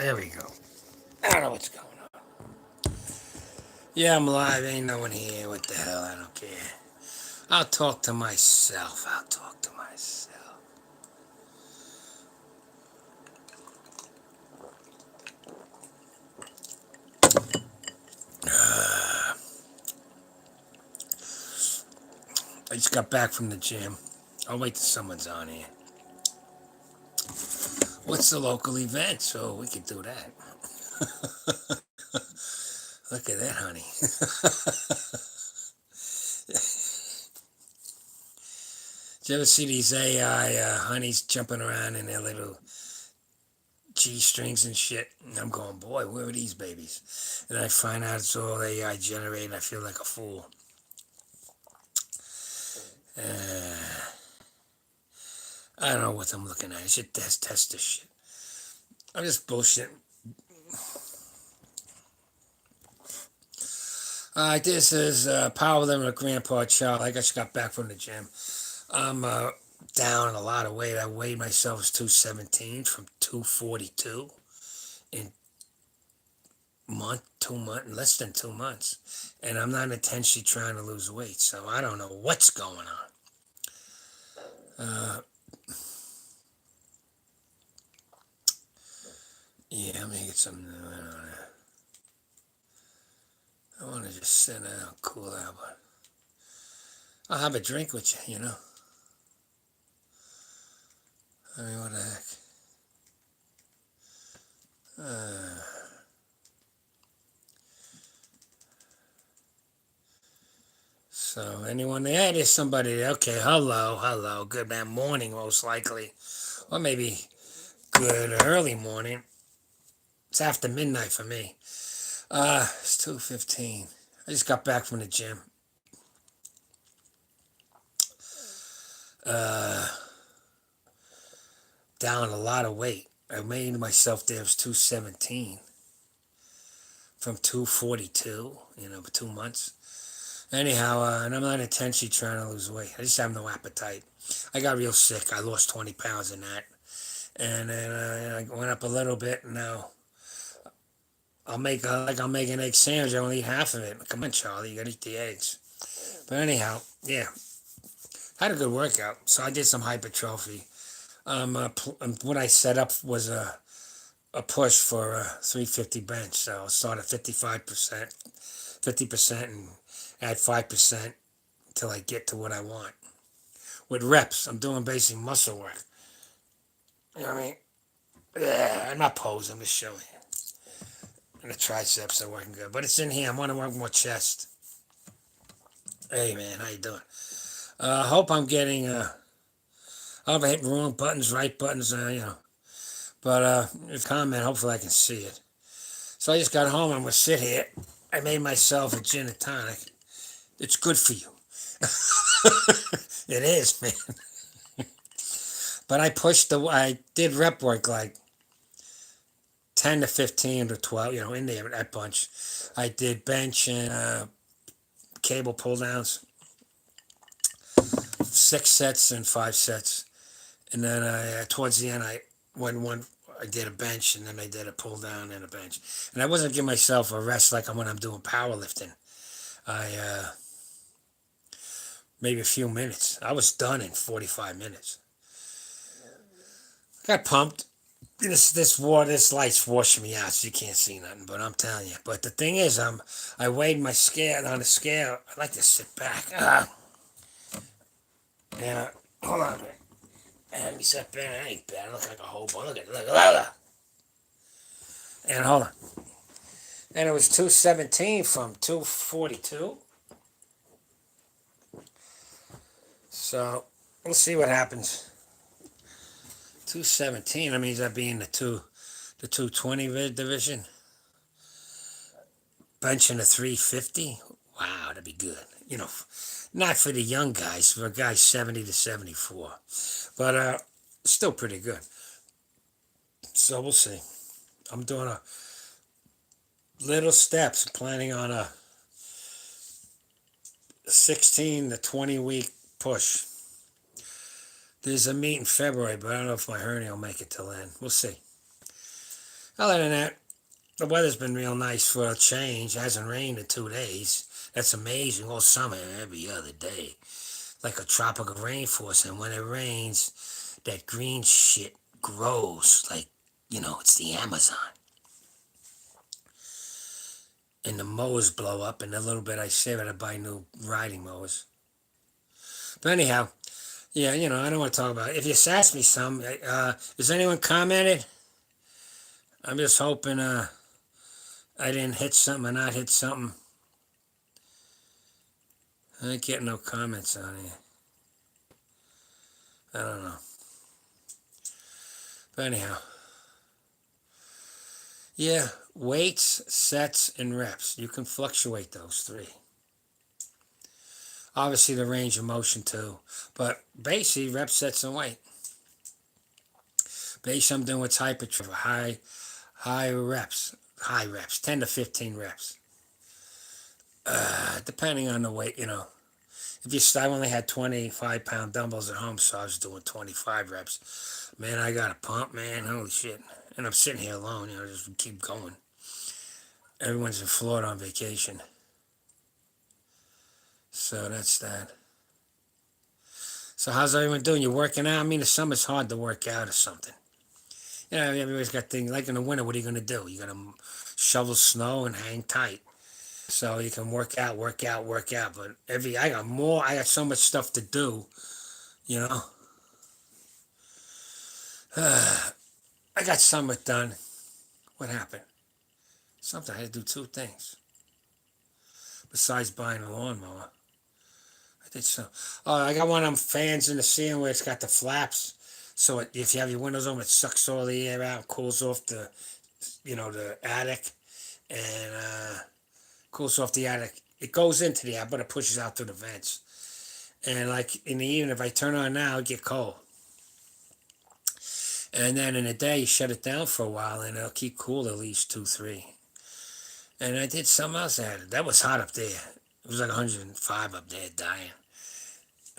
There we go. I don't know what's going on. Yeah, I'm live. Ain't no one here. What the hell? I don't care. I'll talk to myself. I'll talk to myself. I just got back from the gym. I'll wait till someone's on here. What's the local event? So we could do that. Look at that, honey. Did you ever see these AI honeys jumping around in their little G strings and shit? And I'm going, boy, where are these babies? And I find out it's all AI generated. I feel like a fool. I don't know what I'm looking at. I should test this shit. I'm just bullshitting. This is Powerlifting with Grandpa Charlie. I just got back from the gym. I'm down a lot of weight. I weighed myself as 217 from 242 in less than 2 months. And I'm not intentionally trying to lose weight, so I don't know what's going on. Yeah, let me get some. I want to just sit down and cool out, but I'll have a drink with you, I mean, what the heck? So, anyone there? There's somebody there. Okay, hello. Good man, morning, most likely. Or maybe good early morning. It's after midnight for me. It's 2:15. I just got back from the gym. Down a lot of weight. I made myself there was 217 from 242, for 2 months. Anyhow, and I'm not intentionally trying to lose weight. I just have no appetite. I got real sick. I lost 20 pounds in that. And then I went up a little bit, and now I'll make an egg sandwich. I only eat half of it. Come on, Charlie, you gotta eat the eggs. But anyhow, yeah, had a good workout. So I did some hypertrophy. What I set up was a push for a 350 bench. So I'll start at 55%, 50%, and add 5% until I get to what I want. With reps, I'm doing basic muscle work. You know what I mean? Yeah, I'm not posing, I'm just showing you. And the triceps are working good. But it's in here. I want to work more chest. Hey, man, how you doing? Hope I'm getting... I hope I hit wrong buttons, right buttons, But if comment, hopefully I can see it. So I just got home. I'm going to sit here. I made myself a gin and tonic. It's good for you. It is, man. But I did rep work like 10 to 15 to 12, in there, that bunch. I did bench and cable pull downs, 6 sets and 5 sets. And then towards the end, I did a bench, and then I did a pull down and a bench. And I wasn't giving myself a rest like when I'm doing powerlifting. I maybe a few minutes. I was done in 45 minutes. Got pumped. This light's washing me out, so you can't see nothing. But I'm telling you. But the thing is, I weighed my scale on the scale. I like to sit back. And hold on a minute. And me sit back. I ain't bad. I look like a hobo. Look at it. And hold on. And it was 217 from 242. So we'll see what happens. 217. That means I'd be in the 220 division. Benching a 350. Wow, that'd be good. Not for the young guys, for guys 70 to 74. But still pretty good. So we'll see. I'm doing a little steps, planning on a 16 to 20 week push. There's a meet in February, but I don't know if my hernia will make it till then. We'll see. Other than that, the weather's been real nice for a change. It hasn't rained in 2 days. That's amazing. All summer, every other day. Like a tropical rainforest. And when it rains, that green shit grows. Like, it's the Amazon. And the mowers blow up, and a little bit I save it to buy new riding mowers. But anyhow, yeah, I don't want to talk about it. If you ask me some, has anyone commented? I'm just hoping I didn't hit something or not hit something. I ain't getting no comments on here. I don't know. But anyhow, yeah, weights, sets, and reps. You can fluctuate those three. Obviously, the range of motion too. But basically, reps, sets, and weight. Basically, I'm doing what's hypertrophy, high reps, 10 to 15 reps. Depending on the weight, I only had 25-pound dumbbells at home, so I was doing 25 reps. Man, I got a pump, man. Holy shit. And I'm sitting here alone, just keep going. Everyone's in Florida on vacation. So that's that. So how's everyone doing? You working out? I mean, the summer's hard to work out or something. Everybody's got things. Like in the winter, what are you going to do? You're going to shovel snow and hang tight. So you can work out. But I got so much stuff to do, you know. I got summer done. What happened? Something I had to do 2 things. Besides buying a lawnmower. I did so. Oh, I got one of them fans in the ceiling where it's got the flaps. So if you have your windows open, it sucks all the air out, cools off the attic, and cools off the attic. It goes into the attic, but it pushes out through the vents. And like in the evening, if I turn on now, it get cold. And then in the day, you shut it down for a while, and it'll keep cool at least 2, 3. And I did something else. That was hot up there. It was like 105 up there, dying.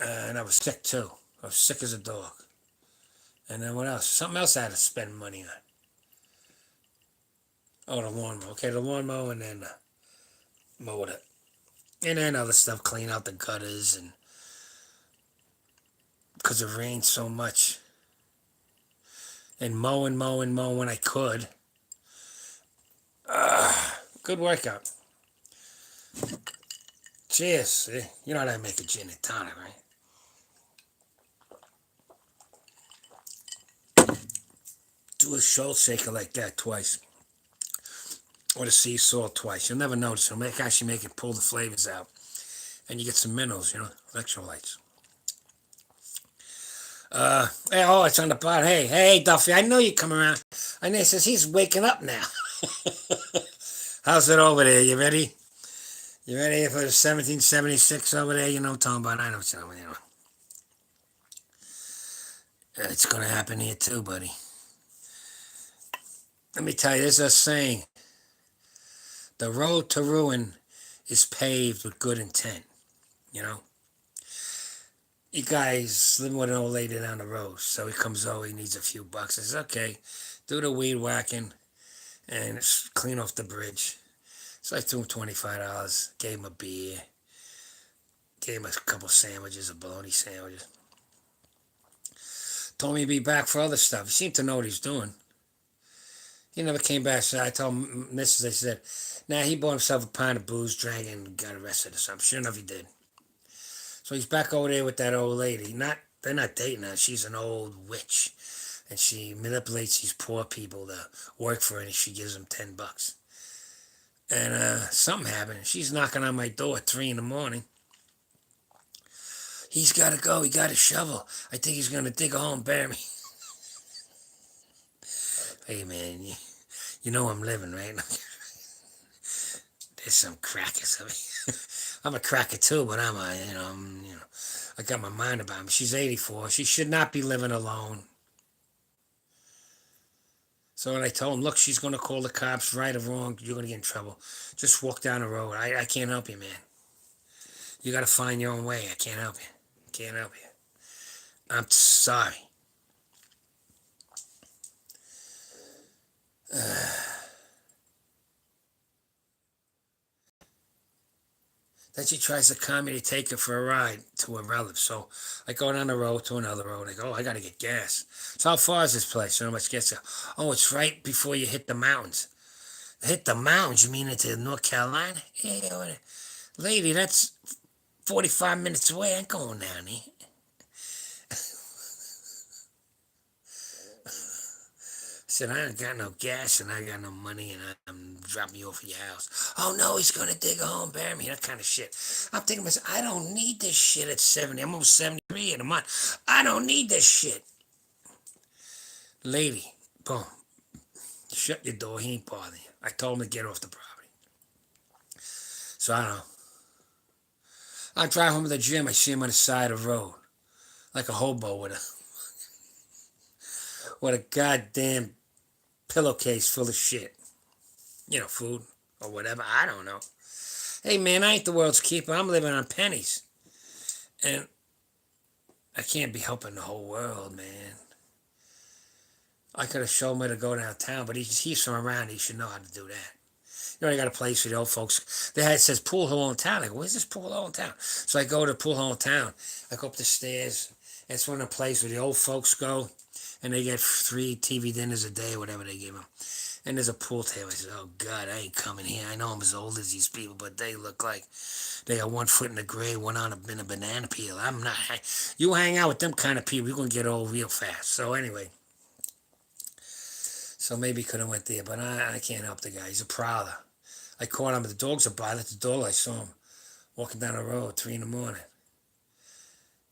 And I was sick too. I was sick as a dog. And then what else? Something else I had to spend money on. Oh, the lawnmower. Okay, the lawnmower, and then mowed it. And then other stuff, clean out the gutters, and because it rained so much. And mowing when I could. Good workout. Cheers. See? You know how to make a gin and tonic, right? Do a salt shaker like that twice. Or the sea salt twice. You'll never notice. It'll actually make it pull the flavors out. And you get some minerals, electrolytes. It's on the pot. Hey, Duffy, I know you come around. I know he says he's waking up now. How's it over there? You ready? You ready for the 1776 over there? You know what I'm talking about. I know what you're talking about. It's going to happen here too, buddy. Let me tell you, there's a saying. The road to ruin is paved with good intent. You guys living with an old lady down the road, so he comes over, he needs a few bucks. I says, okay, do the weed whacking and clean off the bridge. So I threw him $25, gave him a beer, gave him a couple sandwiches, a bologna sandwiches. Told me to be back for other stuff. He seemed to know what he's doing. He never came back, so I told Mrs. I said, he bought himself a pint of booze, drank, and got arrested or something. Sure enough, he did. So he's back over there with that old lady. They're not dating her. She's an old witch. And she manipulates these poor people to work for her, and she gives them $10. And something happened. She's knocking on my door at 3 in. He's got to go. He got a shovel. I think he's going to dig a hole and bury me. Hey, man, you know I'm living, right? There's some crackers. I'm a cracker too, but I got my mind about him. She's 84. She should not be living alone. So when I told him, look, she's going to call the cops, right or wrong, you're going to get in trouble. Just walk down the road. I can't help you, man. You got to find your own way. I can't help you. Can't help you. I'm sorry. Then she tries to call me to take her for a ride to a relative. So I go down the road to another road. I go, oh, I got to get gas. So how far is this place? How much gas? Oh, it's right before you hit the mountains. Hit the mountains? You mean into North Carolina? Yeah, lady, that's 45 minutes away. I ain't going down there. I said, I ain't got no gas and I got no money and I'm dropping you off at your house. Oh no, he's gonna dig a hole and bury me. That kind of shit. I'm thinking to myself, I don't need this shit at 70. I'm almost 73 in a month. I don't need this shit. Lady, boom. Shut your door. He ain't bothering you. I told him to get off the property. So I don't know. I drive home to the gym. I see him on the side of the road. Like a hobo with a goddamn pillowcase full of shit. You know, food or whatever. I don't know. Hey man, I ain't the world's keeper. I'm living on pennies. And I can't be helping the whole world, man. I could have shown him where to go downtown, but he's from around. He should know how to do that. You know, I got a place for the old folks. It says pool hall in town. I go, where's this pool hall in town? So I go to pool hall in town. I go up the stairs. It's one of the places where the old folks go, and they get 3 TV dinners a day, or whatever they give them. And there's a pool table. I said, oh, God, I ain't coming here. I know I'm as old as these people, but they look like they got 1 foot in the grave, one on in a banana peel. I'm not. You hang out with them kind of people, you're going to get old real fast. So anyway. So maybe could have went there, but I can't help the guy. He's a prowler. I caught him, but the dogs are by. At the door, I saw him walking down the road, 3 in the morning.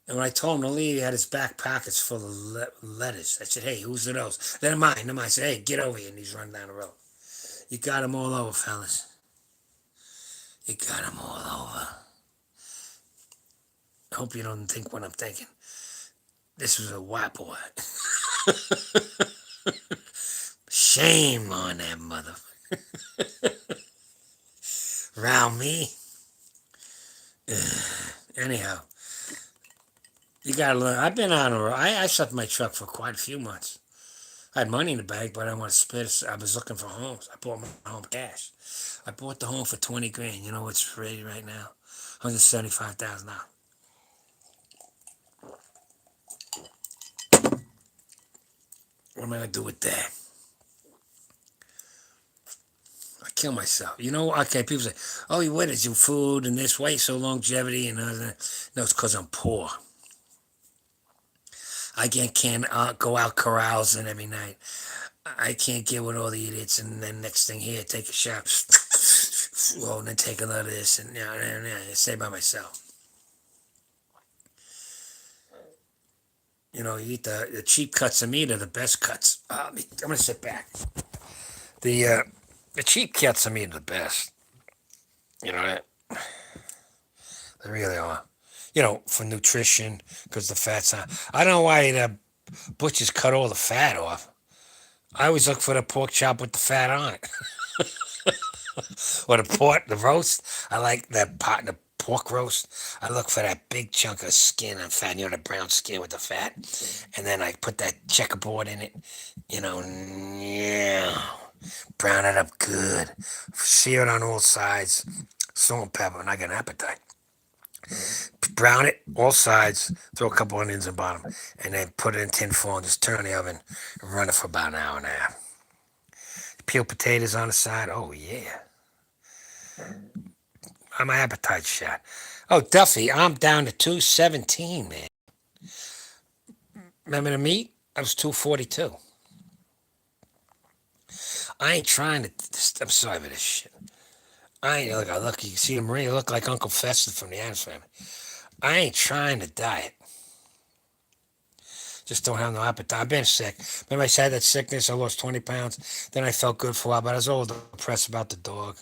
And when I told him to leave, he had his back pockets full of letters. I said, hey, who's are those? They're mine. They're mine. I said, hey, get over here. And he's running down the road. You got them all over, fellas. You got them all over. I hope you don't think what I'm thinking. This was a white boy. Shame on that motherfucker. Around me. Anyhow, you gotta learn. I've been on a road. I slept in my truck for quite a few months. I had money in the bank, but I didn't want to spend it. I was looking for homes. I bought my home cash. I bought the home for 20 grand. You know what's ready right now? $175,000. What am I gonna do with that? I kill myself. You know, okay, people say, oh, you what is your food and this weight, so longevity and other. No, it's because I'm poor. I can't go out carousing every night. I can't get with all the idiots and then next thing here, take a shot. Well, and then take a lot of this and stay by myself. You know, you eat the cheap cuts of meat are the best cuts. I'm gonna sit back. The cheap cuts of meat are the best. You know that they really are. You know, for nutrition because the fat's on. I don't know why the butchers cut all the fat off. I always look for the pork chop with the fat on it. Or the roast. I like the pork roast. I look for that big chunk of skin and fat, you know, the brown skin with the fat. And then I put that checkerboard in it, you know, yeah. Brown it up good. Sear it on all sides. Salt and pepper, and I got an appetite. Brown it, all sides, throw a couple onions in the bottom, and then put it in tin foil and just turn on the oven and run it for about an hour and a half. Peel potatoes on the side. Oh, yeah. My appetite shot. Oh, Duffy, I'm down to 217, man. Remember the meat? I was 242. I ain't trying to. I'm sorry for this shit. I ain't look. You can see the Maria look like Uncle Fester from the Addams Family. I ain't trying to diet. Just don't have no appetite. I've been sick. Remember I had that sickness? I lost 20 pounds. Then I felt good for a while, but I was all depressed about the dog.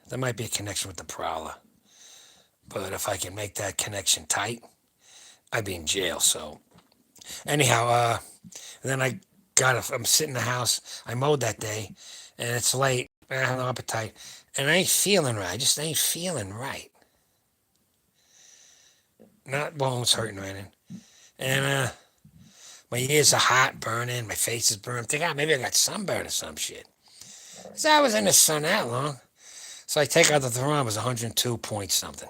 There might be a connection with the prowler. But if I can make that connection tight, I'd be in jail. So anyhow, then I'm sitting in the house. I mowed that day, and it's late. I have no appetite, and I ain't feeling right. I just ain't feeling right. Not bones hurting or anything. And my ears are hot, burning. My face is burning. I'm thinking, maybe I got sunburn or some shit. So I was in the sun that long. So I take out the thermometer, 102 point something.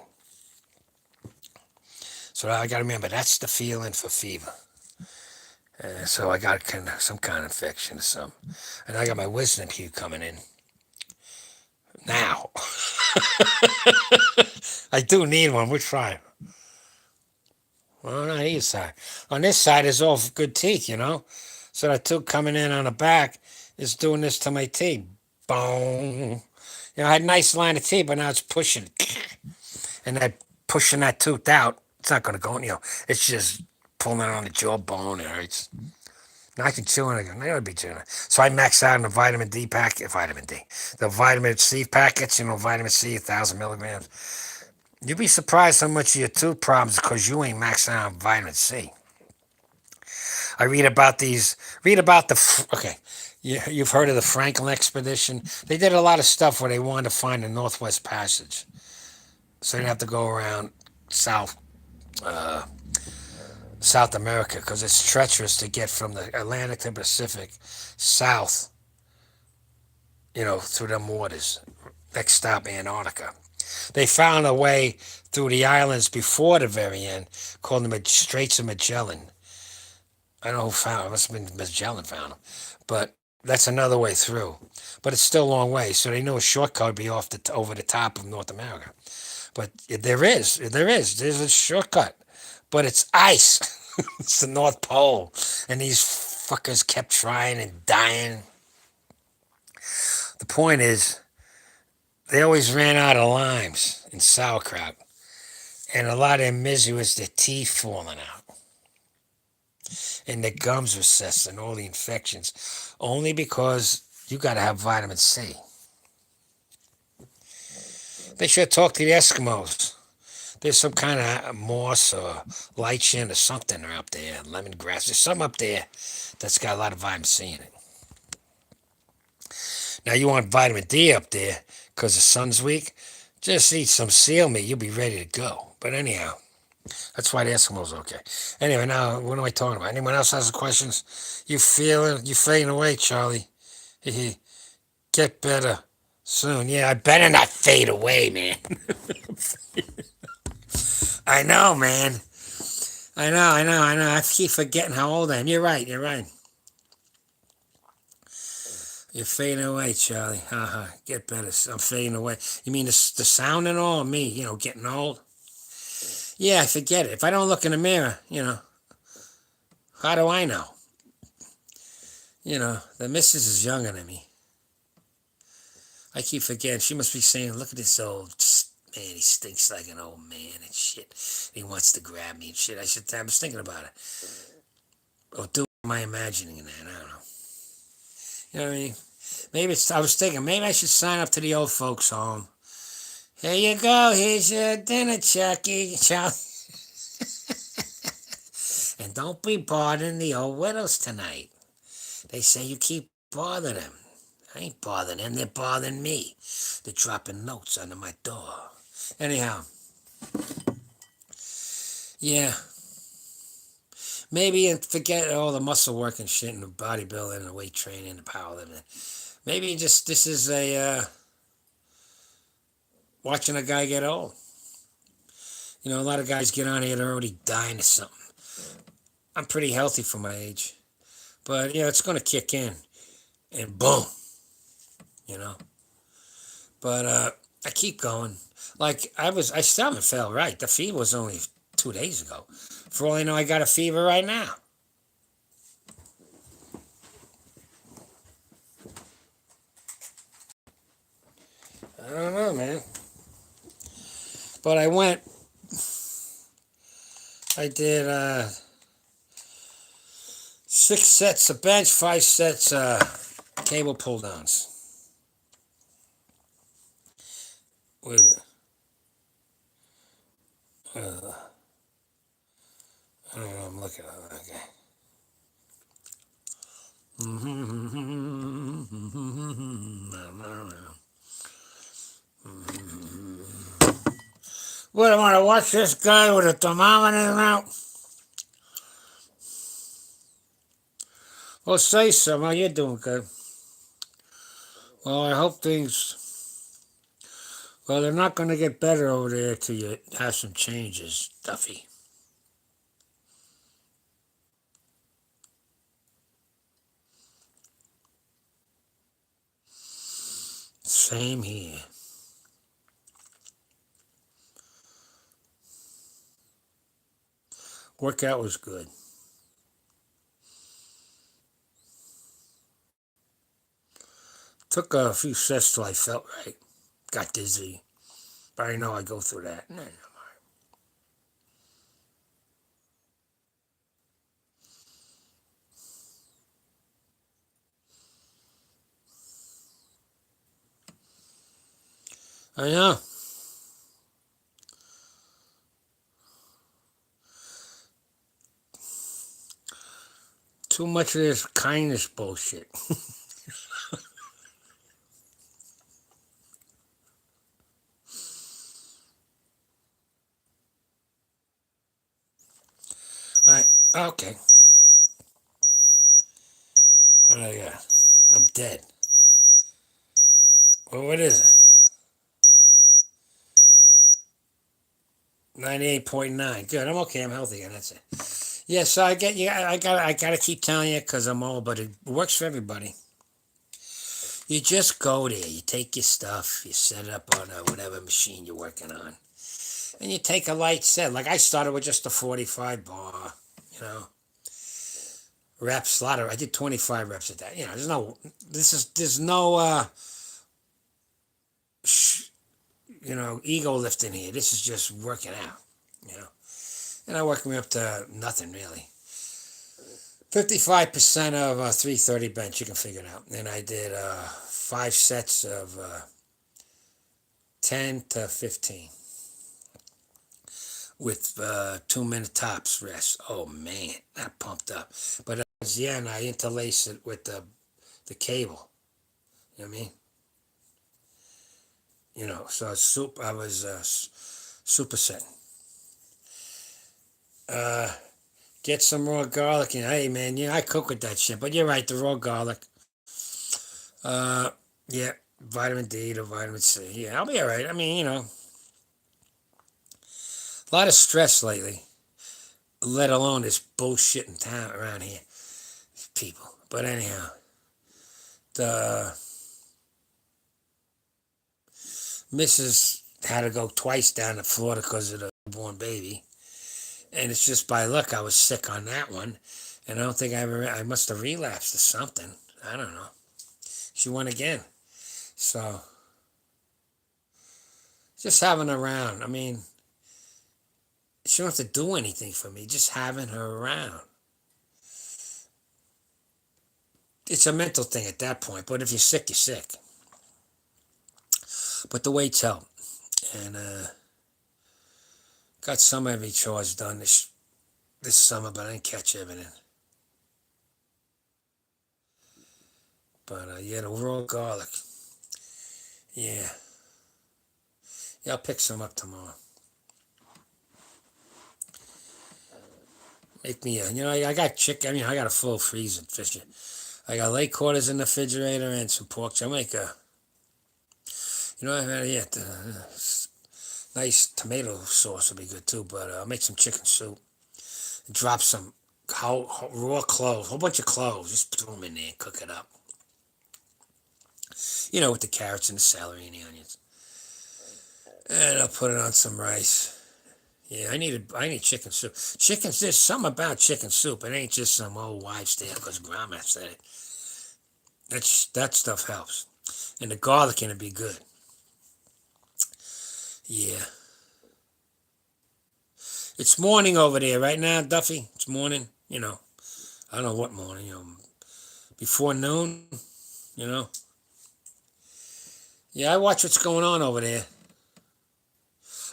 So I got to remember, that's the feeling for fever. So I got some kind of infection or something. And I got my wisdom teeth coming in. Now. I do need one. We're trying. Well, not either side. On this side is all good teeth, you know? So that tooth coming in on the back is doing this to my teeth. Boom. You know, I had a nice line of teeth, but now it's pushing. And that pushing that tooth out, it's not going to go, you know, it's just pulling it on the jawbone. It hurts. Now I can chew on it again. I would be chewing it. So I max out on the vitamin D packet, vitamin D. The vitamin C packets, you know, vitamin C, 1,000 milligrams. You'd be surprised how much of your tooth problems because you ain't maxing out on vitamin C. I read about okay, you've heard of the Franklin expedition? They did a lot of stuff where they wanted to find the Northwest Passage. So they have to go around South uh, South America because it's treacherous to get from the Atlantic to the Pacific south, you know, through them waters. Next stop, Antarctica. They found a way through the islands before the very end called the Straits of Magellan. I don't know who found it. It must have been Magellan found them. But that's another way through. But it's still a long way. So they knew a shortcut would be over the top of North America. But there's a shortcut. But it's ice. It's the North Pole. And these fuckers kept trying and dying. The point is, they always ran out of limes and sauerkraut. And a lot of their misery was their teeth falling out. And their gums were recessed and all the infections. Only because you got to have vitamin C. They should talk to the Eskimos. There's some kind of moss or lichen or something up there, lemongrass. There's something up there that's got a lot of vitamin C in it. Now you want vitamin D up there because the sun's weak? Just eat some seal meat. You'll be ready to go. But anyhow, that's why the Eskimos are okay. Anyway, now what am I talking about? Anyone else has questions? You fading away, Charlie. Get better soon. Yeah, I better not fade away, man. I know, man. I know. I keep forgetting how old I am. You're right. You're fading away, Charlie. Get better. I'm fading away. You mean the sound and all? Or me, you know, getting old? Yeah, I forget it. If I don't look in the mirror, you know, how do I know? You know, the missus is younger than me. I keep forgetting. She must be saying, look at this old man. He stinks like an old man and shit. He wants to grab me and shit. I was thinking about it. Or am I imagining that? I don't know. You know what I mean? I was thinking, maybe I should sign up to the old folks' home. Here you go. Here's your dinner, Chucky. And don't be bothering the old widows tonight. They say you keep bothering them. I ain't bothering them. They're bothering me. They're dropping notes under my door. Anyhow. Yeah. Maybe forget all the muscle work and shit and the bodybuilding and the weight training and the powerlifting. Maybe this is watching a guy get old. You know, a lot of guys get on here, they're already dying of something. I'm pretty healthy for my age. But, yeah, it's going to kick in. And boom. You know. But I keep going. Like, I still haven't felt right. The fever was only 2 days ago. For all I know, I got a fever right now. I don't know, man. But I did 6 sets of bench, 5 sets cable pull downs. With I don't know, I'm looking at it. Okay. What, I want to watch this guy with a thermometer in his mouth? Well, say something. You're doing good. Well, I hope things Well, they're not going to get better over there till you have some changes, Duffy. Same here. Workout was good. Took a few sets till I felt right. Got dizzy. But I know I go through that. No, no. I know. Too much of this kindness bullshit. Right. Okay. What do I got? I'm dead. Well, what is it? 98.9. Good. I'm okay. I'm healthy again. That's it. Yeah, so I get you. I gotta keep telling you because I'm old, but it works for everybody. You just go there. You take your stuff. You set it up on whatever machine you're working on, and you take a light set. Like I started with just a 45 bar. You know, reps. A lot of. I did 25 reps at that. You know, there's no. There's no. Sh- ego lifting here. This is just working out. You know, and I work me up to nothing really. 55% of 330 bench, you can figure it out. And I did 5 sets of 10 to 15 with 2 minute tops rest. Oh man, that pumped up. But towards the end, I interlace it with the cable. You know what I mean? So I was super set. Uh, get some raw garlic in. Hey man, I cook with that shit. But you're right, the raw garlic. Uh, yeah, vitamin D to vitamin C. Yeah, I'll be all right. I mean, a lot of stress lately, let alone this bullshit in town around here, people. But anyhow, the missus had to go twice down to Florida because of the born baby, and it's just by luck I was sick on that one, and I don't think I must have relapsed or something. I don't know. She went again, so just having her around. I mean, she don't have to do anything for me. Just having her around. It's a mental thing at that point. But if you're sick, you're sick. But the weights help, and got some heavy chores done this summer, but I didn't catch everything. But yeah, the raw garlic. Yeah, yeah, I'll pick some up tomorrow. Make me I got chicken. I mean, I got a full freezer fish. I got leg quarters in the refrigerator and some pork. I make yeah, nice tomato sauce would be good too. But I'll make some chicken soup. Drop some raw cloves, whole bunch of cloves. Just throw them in there and cook it up. With the carrots and the celery and the onions. And I'll put it on some rice. Yeah, I need chicken soup. There's something about chicken soup. It ain't just some old wives' tale because grandma said it. That stuff helps. And the garlic in it be good. Yeah. It's morning over there right now, Duffy. It's morning. I don't know what morning. Before noon. You know. Yeah, I watch what's going on over there.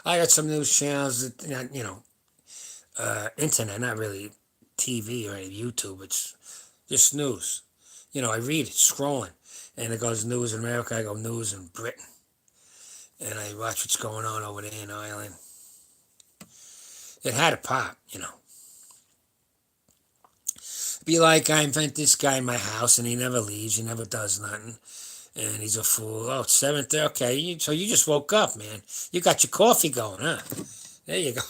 I got some news channels that, internet, not really TV or any YouTube. It's just news. I read it, scrolling. And it goes news in America, I go news in Britain. And I watch what's going on over there in Ireland. It had a pop. Be like, I invent this guy in my house and he never leaves, he never does nothing. And he's a fool. Oh, it's 7:30. Okay, so you just woke up, man. You got your coffee going, huh? There you go.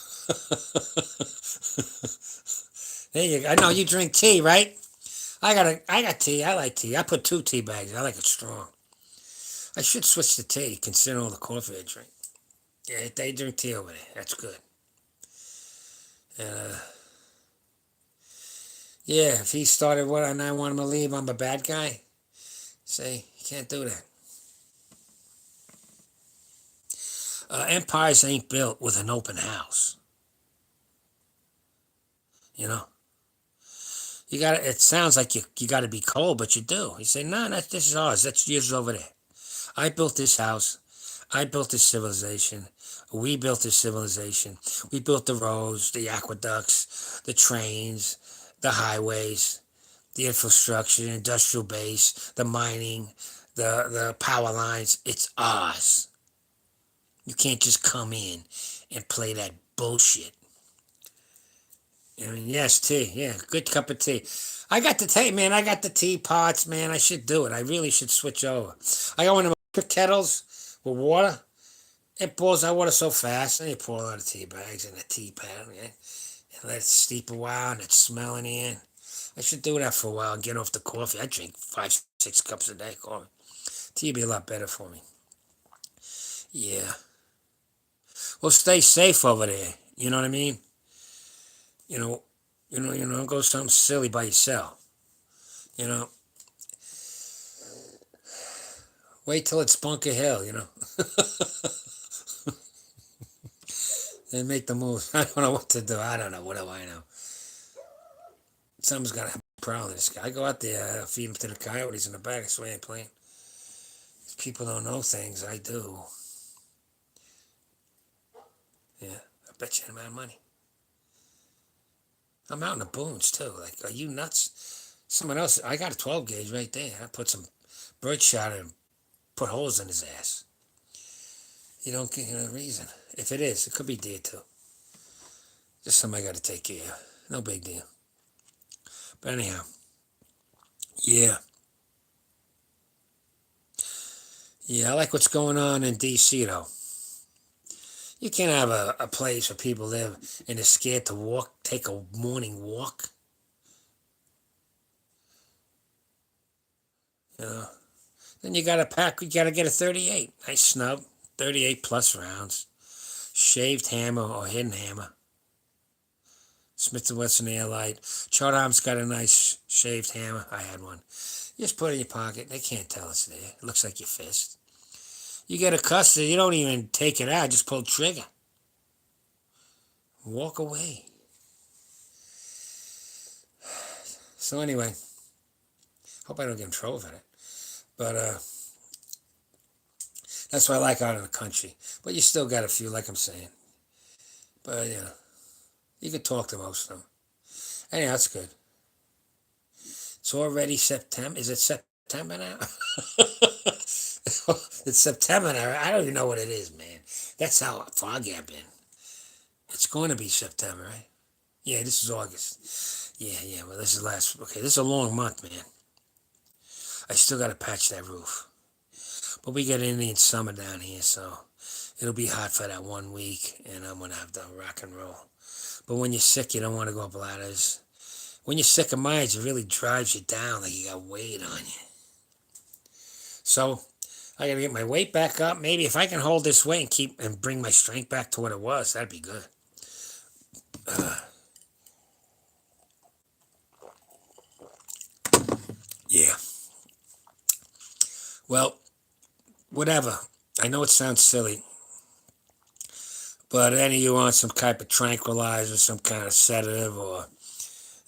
There you go. I know you drink tea, right? I got tea. I like tea. I put 2 tea bags. I like it strong. I should switch to tea, considering all the coffee I drink. Yeah, they drink tea over there. That's good. And yeah, if he started what and I want him to leave, I'm a bad guy. Say, you can't do that. Empires ain't built with an open house. You know, you got to. It sounds like you got to be cold, but you do. You say, no, this is ours. That's yours over there. I built this house. I built this civilization. We built this civilization. We built the roads, the aqueducts, the trains, the highways, the infrastructure, the industrial base, the mining, the power lines. It's ours. You can't just come in and play that bullshit. I mean, yes, tea. Yeah, good cup of tea. I got the tea, man. I got the teapots, man. I should do it. I really should switch over. I got one of my kettles with water. It boils that water so fast. And you pour a lot of tea bags in a teapot, okay? And let it steep a while and it's smelling in. I should do that for a while and get off the coffee. I drink 5, 6 cups a day coffee. Tea would be a lot better for me. Yeah. Well, stay safe over there. You know what I mean? You know, don't go something silly by yourself. You know, wait till it's Bunker Hill. And make the move. I don't know what to do. I don't know. What do I know? Someone's got a problem with this guy. I go out there, feed him to the coyotes in the back. I swear I ain't playing. People don't know things. I do. Yeah, I bet you I'm out of money. I'm out in the boons too. Like, are you nuts? Someone else, I got a 12 gauge right there. I put some birdshot and put holes in his ass. You don't get a reason. If it is, it could be deer too. Just something I got to take care of. No big deal. But anyhow, yeah. Yeah, I like what's going on in D.C. though. You can't have a place where people live and they're scared to walk, take a morning walk. You know. Then you got to pack, you got to get a 38. Nice snub. 38 plus rounds. Shaved hammer or hidden hammer. Smith & Wesson Airlight. Charter's got a nice shaved hammer. I had one. You just put it in your pocket. They can't tell it's there. It looks like your fist. You get a customer, you don't even take it out. Just pull the trigger. Walk away. So anyway, hope I don't get in trouble for that. But that's what I like out in the country. But you still got a few, like I'm saying. But, you can talk to most of them. Anyhow, that's good. It's already September. Is it September now? It's September now. I don't even know what it is, man. That's how foggy I've been. It's going to be September, right? Yeah, this is August. Yeah. Well, this is last. Okay, this is a long month, man. I still got to patch that roof. But we get Indian summer down here, so it'll be hot for that 1 week, and I'm going to have to rock and roll. But when you're sick, you don't want to go up ladders. When you're sick of minds, it really drives you down like you got weight on you. So I got to get my weight back up. Maybe if I can hold this weight and bring my strength back to what it was, that'd be good. Yeah. Well, whatever. I know it sounds silly, but any of you want some type of tranquilizer, some kind of sedative, or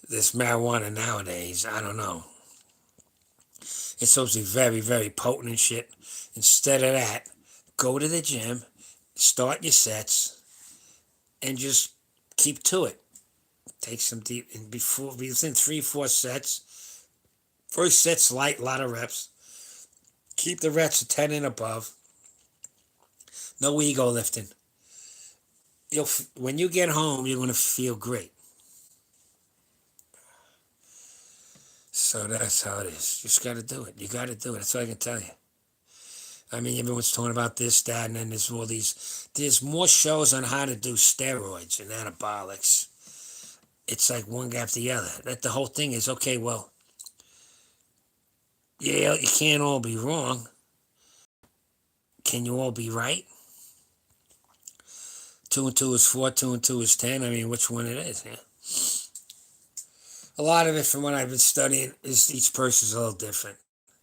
this marijuana nowadays, I don't know. It's supposed to be very, very potent and shit. Instead of that, go to the gym, start your sets, and just keep to it. Take some deep, and within 3, 4 sets. First set's light, a lot of reps. Keep the reps at 10 and above. No ego lifting. When you get home, you're going to feel great. So that's how it is. You just got to do it. You got to do it. That's all I can tell you. I mean, everyone's talking about this, that, and then there's all these. There's more shows on how to do steroids and anabolics. It's like one after the other. That the whole thing is okay. Well, yeah, you can't all be wrong. Can you all be right? Two and two is four. Two and two is 10. I mean, which one it is? Yeah. A lot of it, from what I've been studying, is each person's a little different.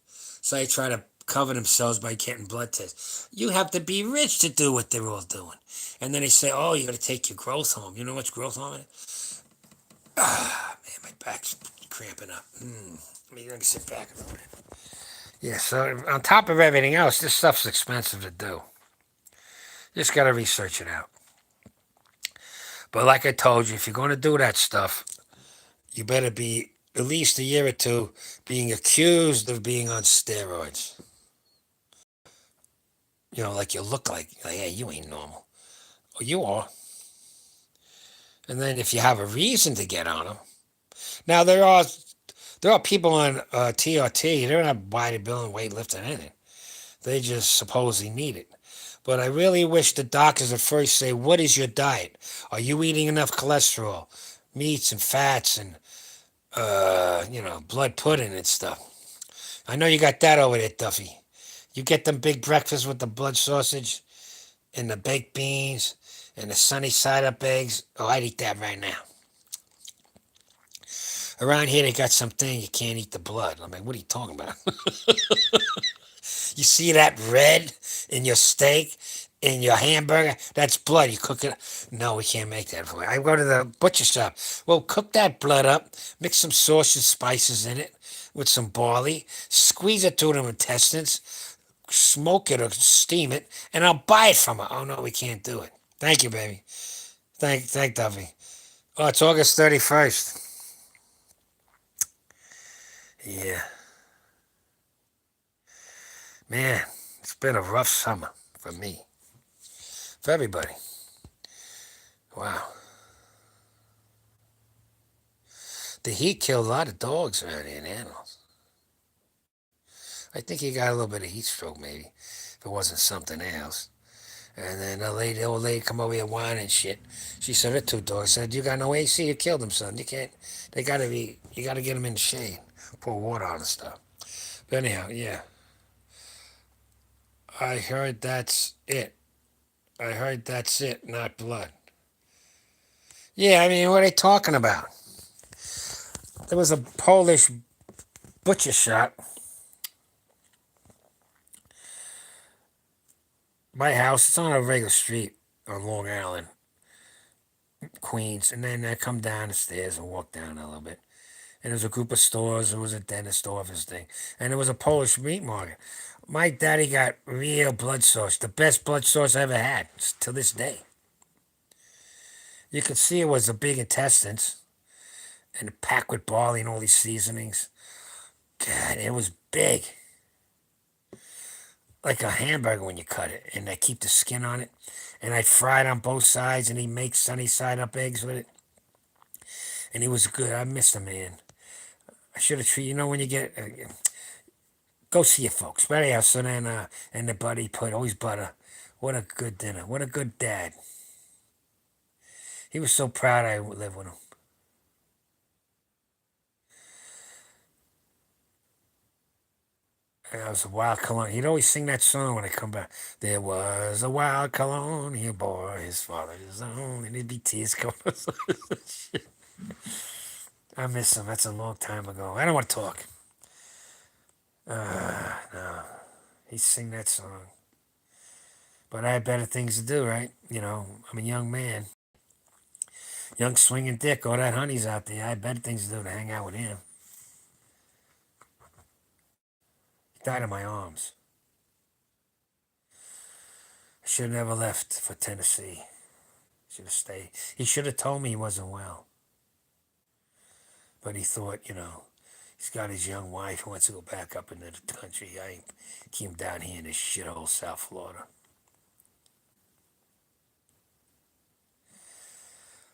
So they try to cover themselves by getting blood tests. You have to be rich to do what they're all doing. And then they say, oh, you got to take your growth hormone. You know what's growth hormone? Ah, man, my back's cramping up. Let me sit back a minute. Yeah, so on top of everything else, this stuff's expensive to do. Just got to research it out. But like I told you, if you're going to do that stuff, you better be at least a year or two being accused of being on steroids. You know, like you look like hey, you ain't normal. Well, you are. And then if you have a reason to get on them, now there are people on TRT. They're not bodybuilding, weightlifting, anything. They just supposedly need it. But I really wish the doctors at first say, what is your diet? Are you eating enough cholesterol, meats and fats and blood pudding and stuff? I know you got that over there, Duffy. You get them big breakfasts with the blood sausage and the baked beans and the sunny side up eggs. Oh, I'd eat that right now. Around here, they got something you can't eat the blood. I'm like, what are you talking about? You see that red in your steak, in your hamburger? That's blood. You cook it. No, we can't make that for you. I go to the butcher shop. Well, cook that blood up, mix some sauce and spices in it with some barley, squeeze it through the intestines, smoke it or steam it, and I'll buy it from her. Oh no, we can't do it. Thank you, baby. Thank Duffy. Oh, it's August 31st. Yeah, man, it's been a rough summer for me, for everybody. Wow, the heat killed a lot of dogs around here and animals. I think he got a little bit of heat stroke, maybe, if it wasn't something else. And then the old lady, come over here whining and shit. She said her two dogs said, "You got no AC, you killed them, son. You can't. They gotta be. You gotta get them in the shade, pour water on and stuff." But anyhow, yeah, I heard that's it. I heard that's it, not blood. Yeah, I mean, what are they talking about? There was a Polish butcher shop. My house, it's on a regular street on Long Island, Queens. And then I come down the stairs and walk down a little bit. And there was a group of stores. There was a dentist office thing. And there was a Polish meat market. My daddy got real blood sauce, the best blood sauce I ever had to this day. You could see it was the big intestines and packed with barley and all these seasonings. God, it was big. Like a hamburger when you cut it. And I keep the skin on it. And I fry it on both sides and he makes sunny side up eggs with it. And he was good. I missed him, man. I should have treated, when you get, go see your folks. But anyhow, so then, and the buddy put always butter. What a good dinner. What a good dad. He was so proud I would live with him. And I was a wild colonial. He'd always sing that song when I come back. There was a wild colonial boy, his father is own, and he'd be tears coming. I miss him. That's a long time ago. I don't want to talk. No. He'd sing that song. But I had better things to do, right? I'm a young man. Young swinging dick, all that honey's out there. I had better things to do to hang out with him. He died in my arms. I should have never left for Tennessee. Should have stayed. He should have told me he wasn't well. But he thought, he's got his young wife who wants to go back up into the country. I keep him down here in this shithole South Florida.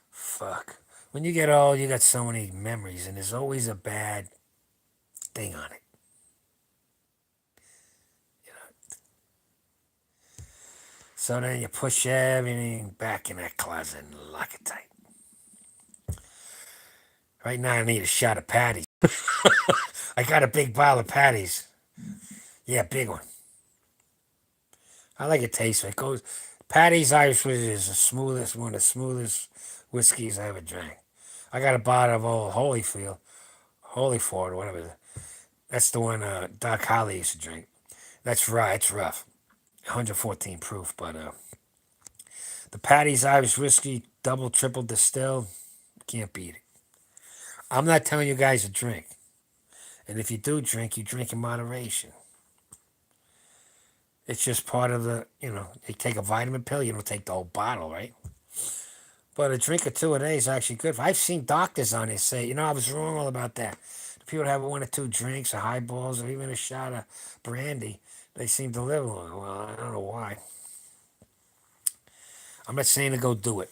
Fuck. When you get old, you got so many memories, and there's always a bad thing on it. So then you push everything back in that closet and lock it tight. Right now I need a shot of patties. I got a big bottle of patties. Yeah, big one. I like it taste. It goes. Patty's Irish Whiskey is the smoothest, one of the smoothest whiskeys I ever drank. I got a bottle of old Holyford, or whatever. That's the one Doc Holly used to drink. That's right. It's rough. 114 proof, but the Patty's Irish Whiskey, double, triple distilled, can't beat it. I'm not telling you guys to drink. And if you do drink, you drink in moderation. It's just part of you take a vitamin pill, you don't take the whole bottle, right? But a drink or two a day is actually good. I've seen doctors on it say, I was wrong all about that. The people that have one or two drinks or highballs or even a shot of brandy, they seem to live longer. Well, I don't know why. I'm not saying to go do it.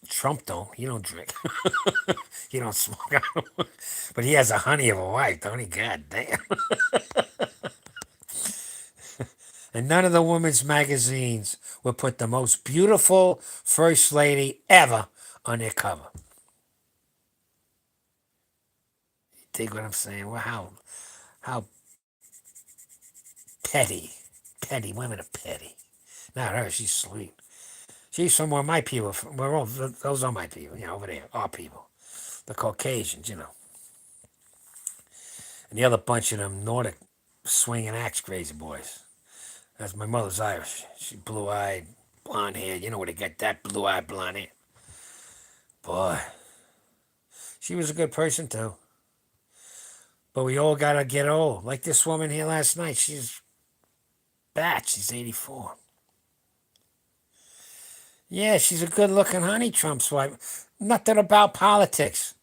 Trump don't. He don't drink. He don't smoke. But he has a honey of a wife, don't he? God damn. And none of the women's magazines would put the most beautiful first lady ever on their cover. You dig what I'm saying? Well, how petty. Petty. Women are petty. Not her. She's sweet. She's from where my people. We're all those are my people. Over there, our people, the Caucasians. And the other bunch of them Nordic swinging axe crazy boys. That's my mother's Irish. She blue-eyed, blonde hair. You know where they get that blue-eyed blonde hair? Boy, she was a good person too. But we all gotta get old. Like this woman here last night. She's bad. She's 84. Yeah, she's a good-looking honey, Trump's wife. Nothing about politics.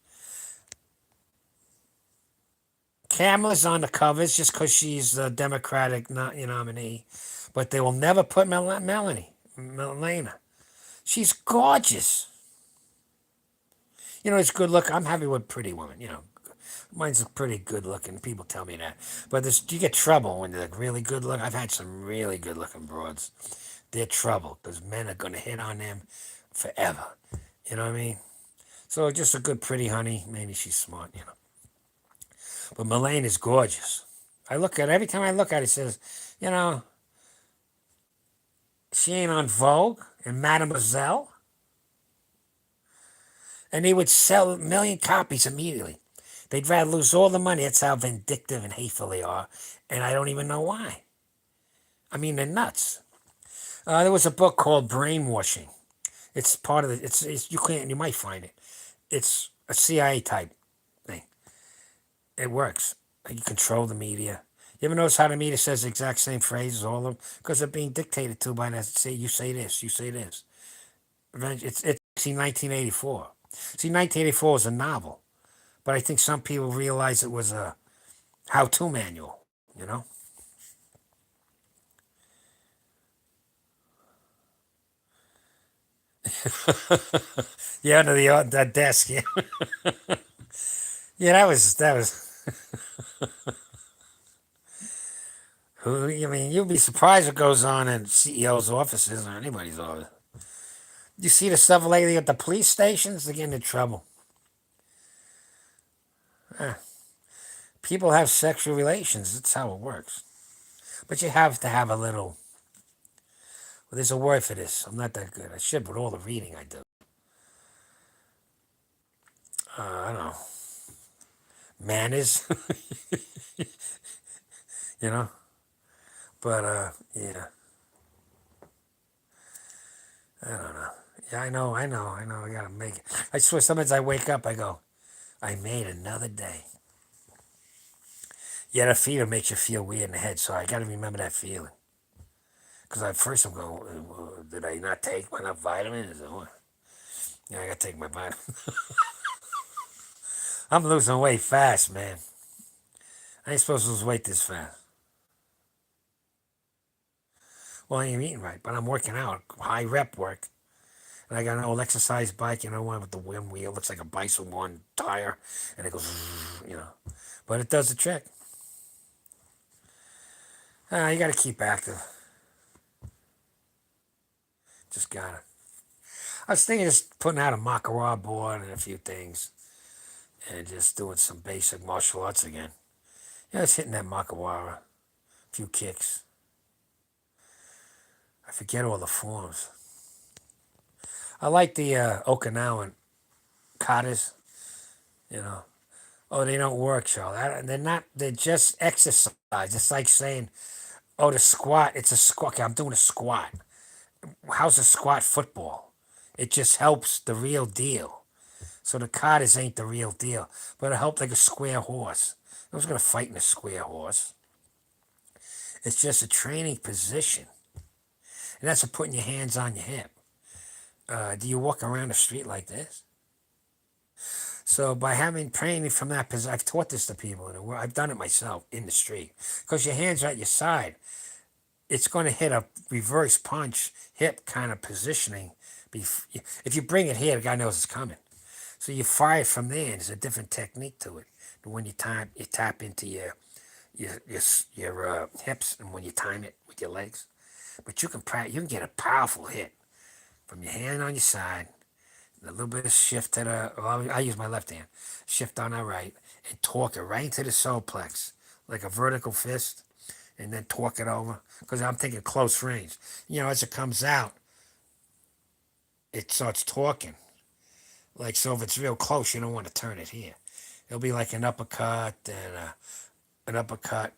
Kamala's on the covers just because she's the Democratic nominee, but they will never put Melania. She's gorgeous. It's good look. I'm happy with pretty women. Mine's pretty good looking. People tell me that, but you get trouble when they're really good looking. I've had some really good looking broads. They're trouble because men are gonna hit on them forever. You know what I mean? So just a good pretty honey. Maybe she's smart. But Melaine is gorgeous. I look at every time I look at it, it says, you know, she ain't on Vogue and Mademoiselle. And they would sell a million copies immediately. They'd rather lose all the money. That's how vindictive and hateful they are. And I don't even know why. I mean, they're nuts. There was a book called Brainwashing. It's part of the, you might find it. It's a CIA type thing. It works. You control the media. You ever notice how the media says the exact same phrases, all of them? Because they're being dictated to by that. You say this, you say this. It's see 1984. See, 1984 is a novel, but I think some people realize it was a how-to manual. You know. Yeah, under that desk. Yeah, yeah. That was. Who? I mean, you'll be surprised what goes on in CEOs' offices or anybody's office. You see the stuff lately at the police stations? They're getting in trouble. Eh, people have sexual relations. That's how it works. But you have to have a little. Well, there's a word for this. I'm not that good. I should, with all the reading I do. I don't know. Manners, you know. But yeah, I don't know. Yeah, I know. I gotta make it. I swear, sometimes I wake up, I go, I made another day. Yeah, that feeling makes you feel weird in the head, so I gotta remember that feeling. Because at first I'm going, did I not take enough vitamins or what? Yeah, I gotta take my vitamins. I'm losing weight fast, man. I ain't supposed to lose weight this fast. Well, I ain't eating right, but I'm working out, high rep work. And I got an old exercise bike, one with the wind wheel. Looks like a bike with one tire, and it goes, But it does the trick. You got to keep active. Just gotta. I was thinking just putting out a makawara board and a few things, and just doing some basic martial arts again. Yeah, just hitting that makawara, a few kicks. I forget all the forms. I like the Okinawan katas. You know. Oh, they don't work, Charlie. They're not. They're just exercise. It's like saying, "Oh, the squat. It's a squat. Okay, I'm doing a squat. How's a squat football? It just helps the real deal. So the katas ain't the real deal, but it helped like a square horse. I was gonna fight in a square horse. It's just a training position, and that's for putting your hands on your hip. Do you walk around the street like this? So by having training from that position, I've taught this to people in the world. I've done it myself in the street because your hands are at your side. It's going to hit a reverse punch, hip kind of positioning. If you bring it here, the guy knows it's coming. So you fire it from there. And there's a different technique to it. When you tap into your hips, and when you time it with your legs. But you can get a powerful hit from your hand on your side, a little bit of shift to the. Well, I use my left hand, shift on our right, and torque it right into the solar plex, like a vertical fist, and then torque it over. Because I'm thinking close range. As it comes out, it starts torquing. Like, so if it's real close, you don't want to turn it here. It'll be like an uppercut, an uppercut,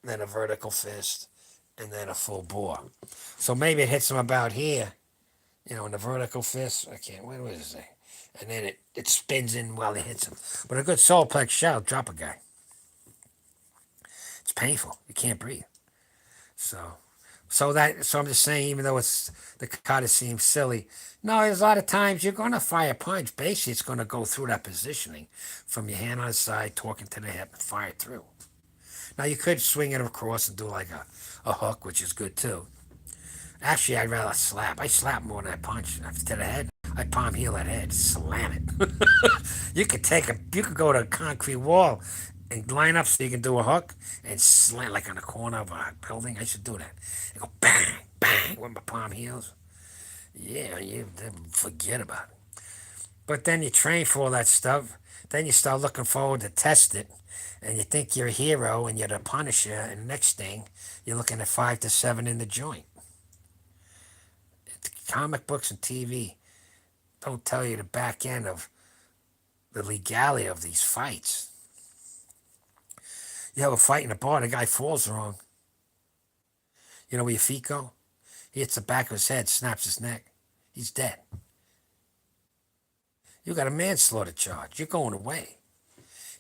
then a vertical fist, and then a full bore. So maybe it hits him about here, in the vertical fist. I can't, what was it say? And then it spins in while it hits him. But a good solar plex shot will drop a guy. It's painful. You can't breathe. So so I'm just saying, even though it's the kata seems silly, no, there's a lot of times you're gonna fire a punch. Basically, it's gonna go through that positioning from your hand on the side, talking to the hip, and fire it through. Now you could swing it across and do like a hook, which is good too. Actually, I'd rather slap. I slap more than I punch to the head. I palm heel that head, slam it. You could go to a concrete wall and line up so you can do a hook and slam like on the corner of a building. I should do that. And go bang, bang with my palm heels. Yeah, you forget about it. But then you train for all that stuff. Then you start looking forward to test it, and you think you're a hero and you're the Punisher. And the next thing, you're looking at 5 to 7 in the joint. Comic books and TV don't tell you the back end of the legality of these fights. You have a fight in a bar, the guy falls wrong. You know where your feet go? He hits the back of his head, snaps his neck. He's dead. You got a manslaughter charge. You're going away.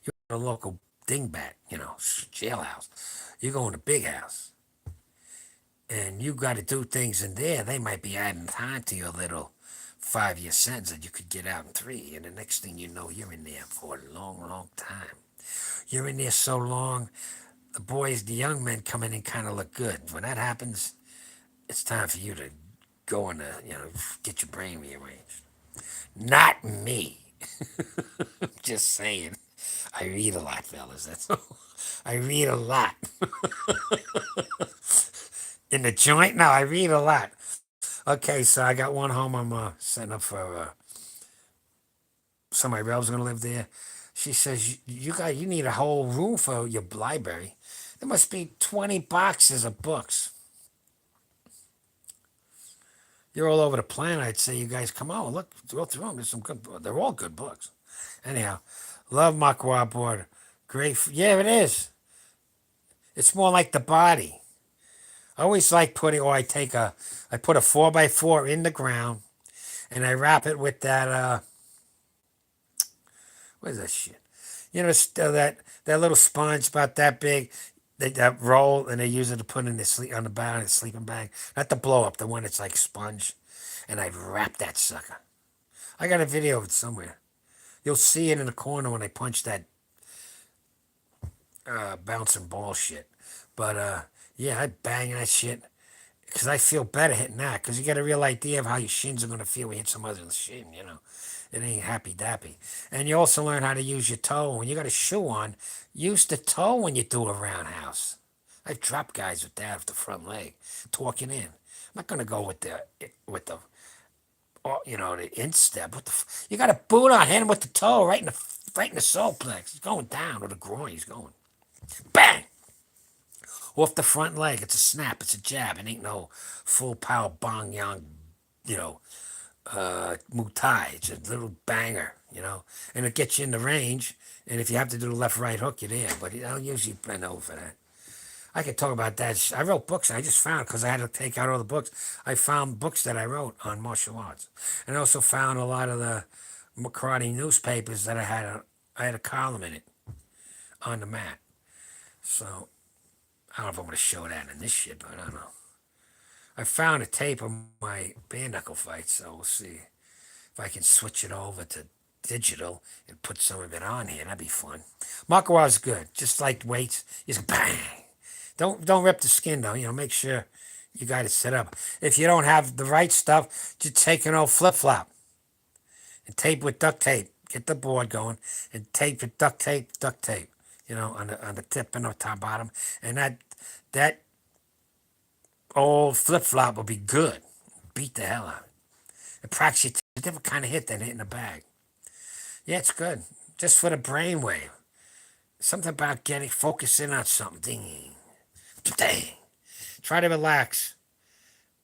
You're in a local dingbat, jailhouse. You're going to big house. And you got to do things in there. They might be adding time to your little 5-year sentence that you could get out in 3. And the next thing you know, you're in there for a long, long time. You're in there so long, the young men coming in kind of look good. When that happens, it's time for you to go and, get your brain rearranged. Not me. Just saying. I read a lot, fellas. That's all. I read a lot. In the joint? No, I read a lot. Okay, so I got one home I'm setting up for some of my relatives gonna live there. She says you need a whole room for your library. There must be 20 boxes of books. You're all over the planet. I'd say you guys come out, look, go through them. There's some good. They're all good books. Anyhow, love Makawara board. Great. Yeah, it is. It's more like the body. I always like I put a 4x4 in the ground, and I wrap it with that. What is that shit? That little sponge about that big. That roll, and they use it to put in the sleep on the bag, in the sleeping bag. Not the blow up, the one that's like sponge. And I wrap that sucker. I got a video of it somewhere. You'll see it in the corner when I punch that bouncing ball shit. But yeah, I bang that shit because I feel better hitting that. Because you get a real idea of how your shins are gonna feel when you hit some other shin. It ain't happy dappy. And you also learn how to use your toe. When you got a shoe on, use the toe when you do a roundhouse. I've dropped guys with that off the front leg, talking in. I'm not gonna go with the the instep. You got a boot on, hit him with the toe right in the soul plex. He's going down, or the groin. He's going bang off the front leg. It's a snap. It's a jab. It ain't no full power bong yang, you know, Muay. It's a little banger, and it gets you in the range. And if you have to do the left right hook, you're there. But I don't usually bend over for that. I could talk about that. I wrote books. I just found because I had to take out all the books. I found books that I wrote on martial arts, and I also found a lot of the karate newspapers that I had a column in it on the mat. So I don't know if I'm going to show that in this shit, but I don't know. I found a tape of my bare knuckle fight, so we'll see if I can switch it over to digital and put some of it on here. That'd be fun. Makawara's good, just like weights. Just bang. Don't rip the skin though. Make sure you got it set up. If you don't have the right stuff, just take an old flip flop and tape with duct tape. Get the board going and tape with duct tape. On the tip and the top bottom, and that old flip flop will be good. Beat the hell out of it. It practices a different kind of hit than hitting a bag. Yeah, it's good. Just for the brainwave. Something about focusing on something. Ding. Dang. Try to relax.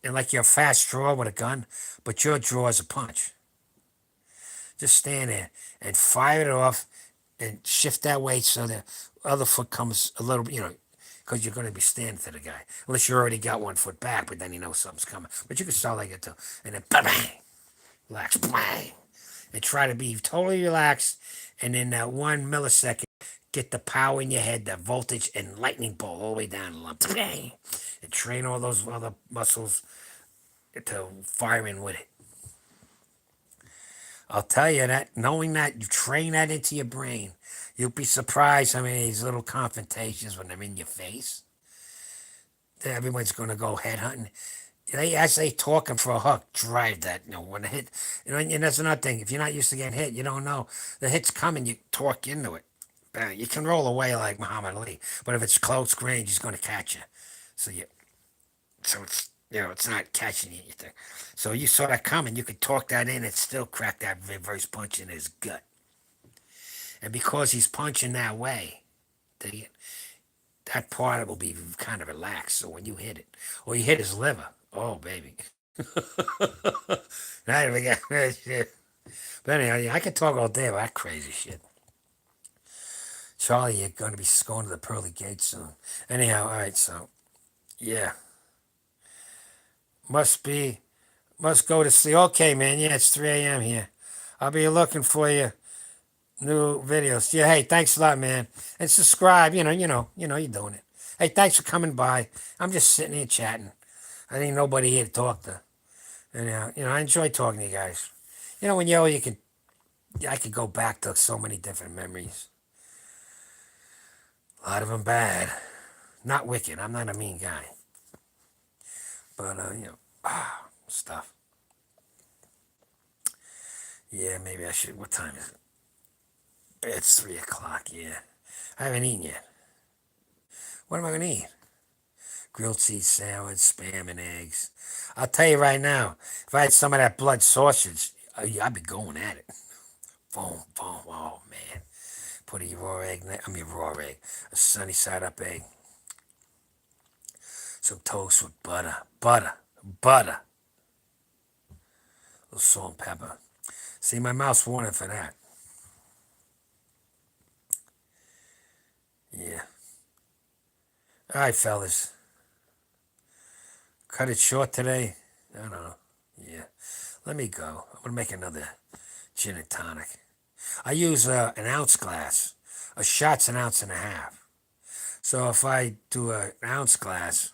And like you're a fast drawer with a gun, but your draw is a punch. Just stand there and fire it off and shift that weight so the other foot comes a little, because you're going to be standing to the guy. Unless you already got 1 foot back, but then you know something's coming. But you can start like it too. And then bang, relax, bang. And try to be totally relaxed. And in that 1 millisecond, get the power in your head, that voltage and lightning bolt all the way down the lump. Bang. And train all those other muscles to fire in with it. I'll tell you that, knowing that, you train that into your brain. You'll be surprised how many of these little confrontations when they're in your face. Everyone's going to go headhunting. As they talking for a hook, drive that. When the hit, and that's another thing. If you're not used to getting hit, you don't know. The hit's coming, you torque into it. Bang. You can roll away like Muhammad Ali, but if it's close range, he's going to catch you. So it's not catching you. So you saw that coming, you could torque that in and still crack that reverse punch in his gut. And because he's punching that way, that part will be kind of relaxed. So when you hit it, or you hit his liver, oh baby. Now we got that shit. But anyhow, I could talk all day about that crazy shit. Charlie, you're going to be going to the pearly gates soon. Anyhow, all right, so yeah. Must go to sleep. Okay, man. Yeah, it's 3 a.m. here. I'll be looking for you. New videos. Yeah, hey, thanks a lot, man. And subscribe. You're doing it. Hey, thanks for coming by. I'm just sitting here chatting. I ain't nobody here to talk to. And I enjoy talking to you guys. When I could go back to so many different memories. A lot of them bad. Not wicked. I'm not a mean guy. But stuff. Yeah, maybe I should. What time is it? It's 3 o'clock. Yeah, I haven't eaten yet. What am I gonna eat? Grilled cheese sandwich, spam and eggs. I'll tell you right now, if I had some of that blood sausage, I'd be going at it. Boom, boom. Oh man, put a raw egg. Raw egg. A sunny side up egg. Some toast with butter. A little salt and pepper. See, my mouth's wanting for that. Yeah. All right, fellas. Cut it short today. I don't know. Yeah. Let me go. I'm going to make another gin and tonic. I use an ounce glass. A shot's 1.5 ounces. So if I do an ounce glass,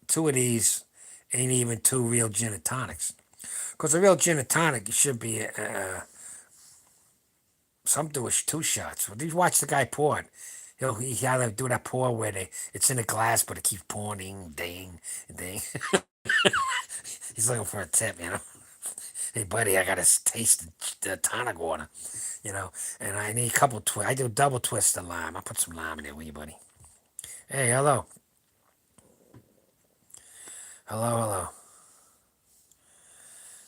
2 of these ain't even 2 real gin and tonics. Because a real gin and tonic should be some do 2 shots. Well, you watch the guy pour it. He either do that pour where it's in a glass, but it keeps pouring, ding, ding. He's looking for a tip. Hey, buddy, I got to taste the tonic water, and I need a couple twists. I do double twist of lime. I put some lime in there with you, buddy. Hey, hello. Hello, hello.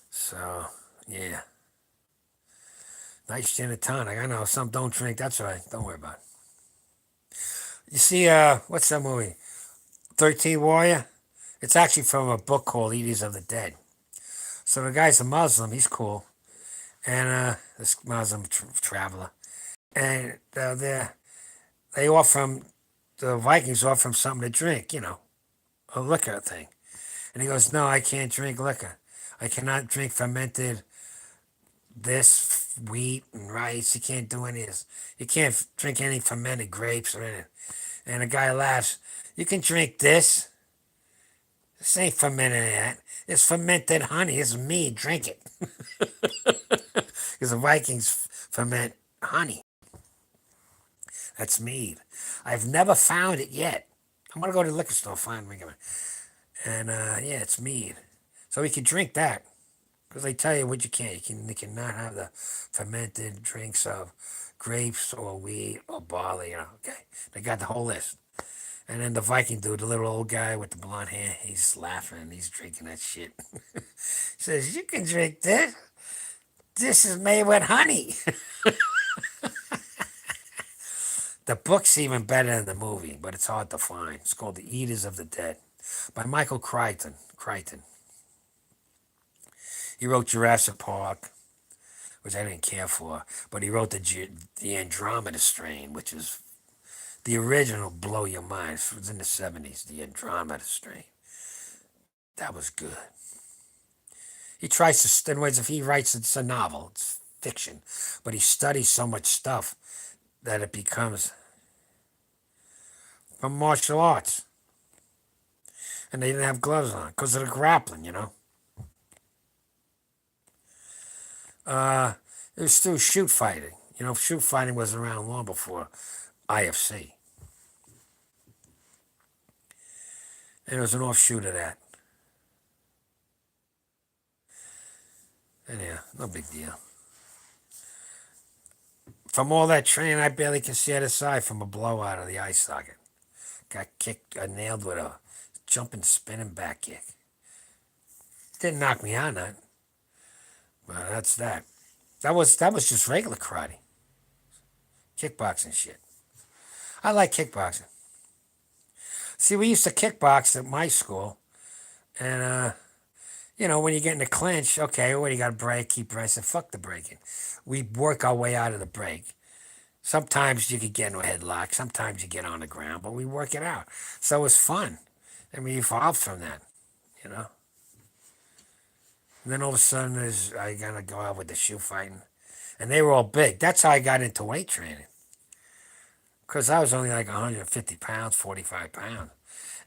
So, yeah. Nice gin and tonic. I know some don't drink. That's all right. Don't worry about it. You see, what's that movie? 13 Warrior? It's actually from a book called Eaters of the Dead. So the guy's a Muslim. He's cool. And this Muslim traveler. And they offer him, the Vikings offer him something to drink, a liquor thing. And he goes, no, I can't drink liquor. I cannot drink fermented this wheat and rice. You can't do any of this. You can't drink any fermented grapes or anything. And the guy laughs. You can drink this. This ain't fermented yet. It's fermented honey. It's mead. Drink it. Because the Vikings ferment honey. That's mead. I've never found it yet. I'm gonna go to the liquor store find it. And yeah, it's mead. So we can drink that. Because they tell you what you can't. You cannot have the fermented drinks of grapes or wheat or barley. Okay, they got the whole list. And then the Viking dude, the little old guy with the blonde hair, he's laughing. He's drinking that shit. He says, "You can drink this. This is made with honey." The book's even better than the movie, but it's hard to find. It's called The Eaters of the Dead by Michael Crichton. He wrote Jurassic Park, which I didn't care for, but he wrote the Andromeda Strain, which is the original blow your mind. It was in the 70s, the Andromeda Strain. That was good. He tries to, in words, if he writes, it's a novel, it's fiction, but he studies so much stuff that it becomes from martial arts. And they didn't have gloves on because of the grappling. Uh, it was still shoot fighting. Shoot fighting was around long before IFC. And it was an offshoot of that. Anyhow, no big deal. From all that training, I barely can see other side from a blowout of the eye socket. Got kicked, nailed with a jumping, spinning back kick. Didn't knock me out, none. But that's that. That was just regular karate, kickboxing shit. I like kickboxing. See, we used to kickbox at my school, and when you get in the clinch, okay, what do you got to break? Keep breaking. I said, fuck the breaking. We work our way out of the break. Sometimes you could get into a headlock. Sometimes you get on the ground, but we work it out. So it was fun. And we evolved from that, you know. And then all of a sudden, I got to go out with the shoe fighting. And they were all big. That's how I got into weight training. Because I was only like 150 pounds, 45 pounds.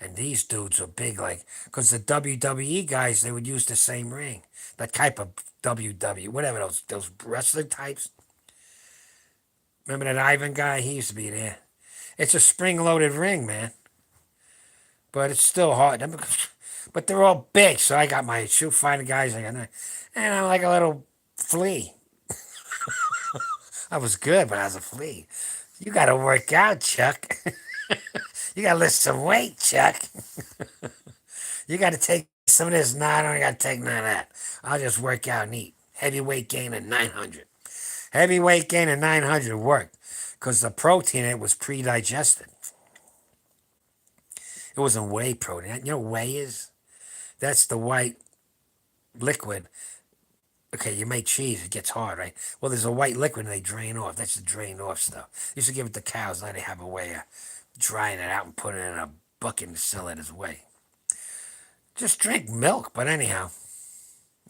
And these dudes were big, like, because the WWE guys, they would use the same ring. That type of WWE, whatever, those wrestling types. Remember that Ivan guy? He used to be there. It's a spring-loaded ring, man. But it's still hard. But they're all big, so I got my shoe fighting guys. And I'm like a little flea. I was good, but I was a flea. You got to work out, Chuck. You got to lift some weight, Chuck. You got to take some of this. No, I don't got to take none of that. I'll just work out and eat. Heavyweight gain at 900. Heavyweight gain at 900 worked because the protein in it was pre-digested. It wasn't whey protein. You know what whey is? That's the white liquid. Okay, you make cheese, it gets hard, right? Well, there's a white liquid and they drain off. That's the drained off stuff. They used to give it to cows. Now they have a way of drying it out and putting it in a bucket and sell it as whey. Just drink milk, but anyhow,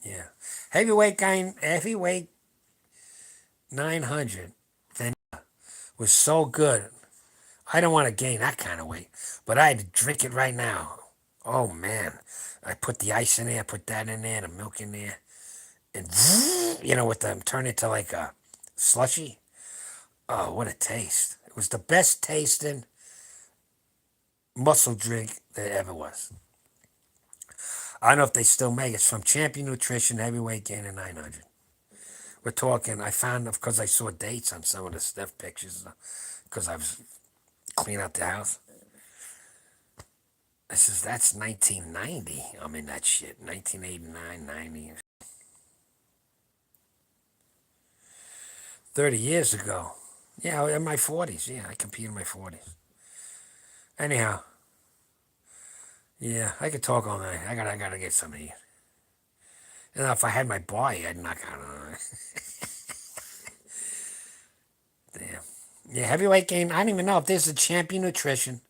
yeah. Heavyweight 900 then was so good. I don't want to gain that kind of weight, but I'd drink it right now. Oh man, I put the ice in there, I put that in there, the milk in there, and with them turn it to like a slushy. Oh, what a taste! It was the best tasting muscle drink there ever was. I don't know if they still make it. It's from Champion Nutrition, heavyweight gain of 900. We're talking, I found, because I saw dates on some of the stuff pictures, because I was cleaning out the house. I says, that's 1990. I'm in that shit. 1989, 90. 30 years ago. Yeah, in my 40s. Yeah, I competed in my 40s. Anyhow, yeah, I could talk all night. I gotta get some of these. You know, if I had my body, I'd knock out on it. Damn. Yeah, heavyweight gain. I don't even know if there's a champion nutrition.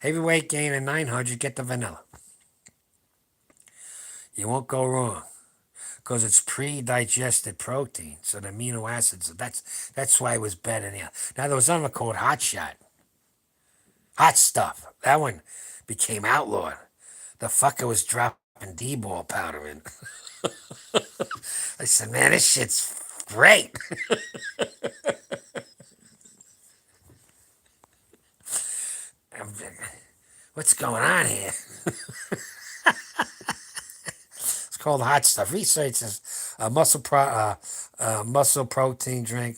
Heavyweight gain at 900, get the vanilla. You won't go wrong because it's pre-digested protein, so the amino acids. That's why it was better than the other. Now there was another called Hot Shot, hot stuff. That one became outlawed. The fucker was dropping D-ball powder in. I said, man, this shit's great. What's going on here? It's called hot stuff. Research is a muscle protein drink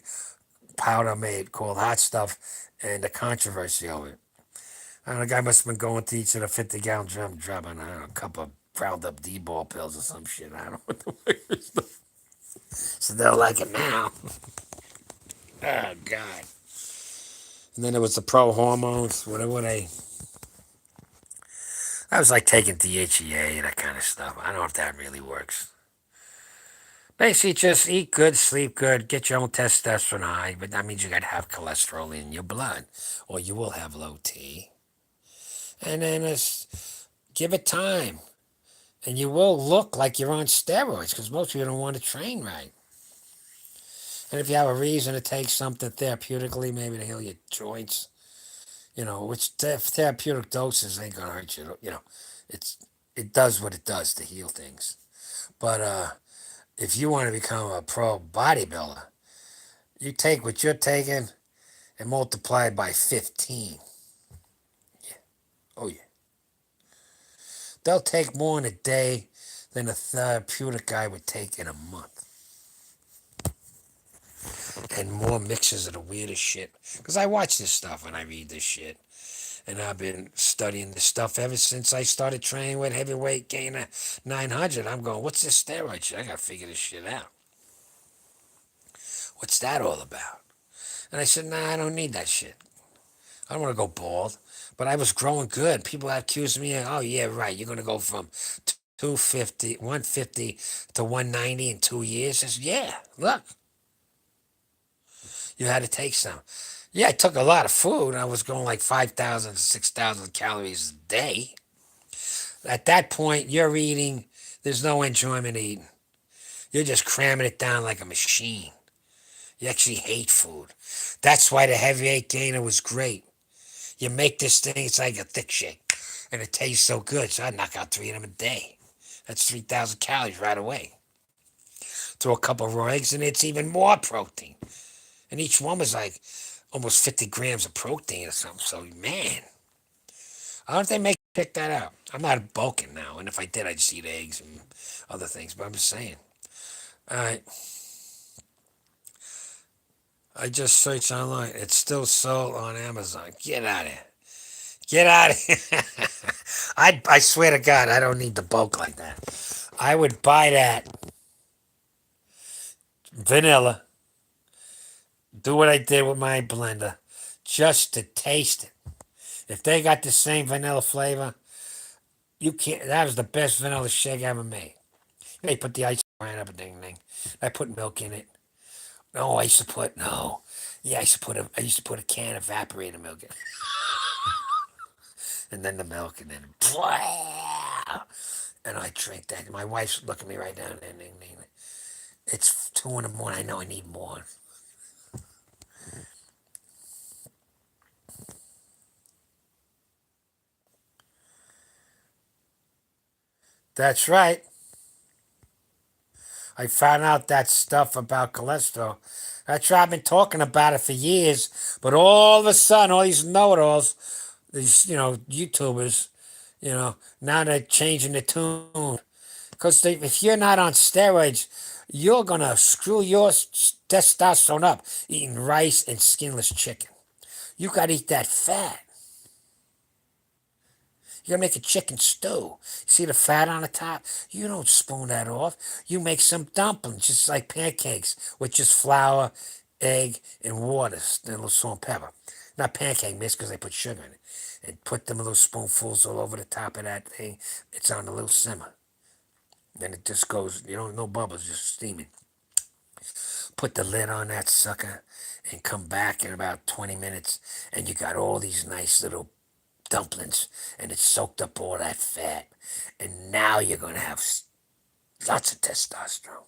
powder made called hot stuff, and the controversy of it. I don't know, the guy must have been going to each of the 50-gallon drum, dropping, I don't know, a couple of ground up D-ball pills or some shit. I don't know what the fuck. So they'll like it now. Oh, God. And then there was the pro hormones, whatever they. That was like taking DHEA, that kind of stuff. I don't know if that really works. Basically, just eat good, sleep good, get your own testosterone high, but that means you got to have cholesterol in your blood, or you will have low T. And then give it time, and you will look like you're on steroids because most people don't want to train right. And if you have a reason to take something therapeutically, maybe to heal your joints, which therapeutic doses ain't gonna hurt you. It's it does what it does to heal things. But if you want to become a pro bodybuilder, you take what you're taking and multiply it by 15. Yeah. Oh yeah. They'll take more in a day than a therapeutic guy would take in a month. And more mixes of the weirdest shit. Because I watch this stuff and I read this shit. And I've been studying this stuff ever since I started training with heavyweight gainer 900. I'm going, what's this steroid shit? I got to figure this shit out. What's that all about? And I said, nah, I don't need that shit. I don't want to go bald. But I was growing good. People accused me, oh, yeah, right. You're going to go from 150 to 190 in 2 years. I said, yeah, look. You had to take some. Yeah, I took a lot of food. I was going like 5,000 to 6,000 calories a day. At that point, you're eating, there's no enjoyment eating. You're just cramming it down like a machine. You actually hate food. That's why the heavyweight gainer was great. You make this thing, it's like a thick shake. And it tastes so good, so I knock out 3 of them a day. That's 3,000 calories right away. Throw a couple of raw eggs in it, it's even more protein. And each one was like almost 50 grams of protein or something. So, man, I don't know if they pick that out. I'm not bulking now. And if I did, I'd just eat eggs and other things. But I'm just saying. All right. I just searched online. It's still sold on Amazon. Get out of here. Get out of here. I swear to God, I don't need the bulk like that. I would buy that vanilla, do what I did with my blender, just to taste it. If they got the same vanilla flavor, you can't. That was the best vanilla shake I ever made. They put the ice right up a ding ding. I put milk in it. No, I used to put no. Yeah, I used to put a can of evaporated milk in, and then the milk, and then and I drink that. My wife's looking at me right now. And it's 2 in the morning. I know I need more. That's right. I found out that stuff about cholesterol. That's right. I've been talking about it for years, but all of a sudden, all these know-it-alls, these YouTubers, now they're changing the tune. Because if you're not on steroids, you're gonna screw your testosterone up eating rice and skinless chicken. You gotta eat that fat. You're gonna make a chicken stew. See the fat on the top? You don't spoon that off. You make some dumplings, just like pancakes, with just flour, egg, and water, and a little salt and pepper. Not pancake mix because they put sugar in it. And put them little spoonfuls all over the top of that thing. It's on a little simmer. Then it just goes, no bubbles, just steaming. Put the lid on that sucker and come back in about 20 minutes, and you got all these nice little dumplings, and it soaked up all that fat. And now you're going to have lots of testosterone.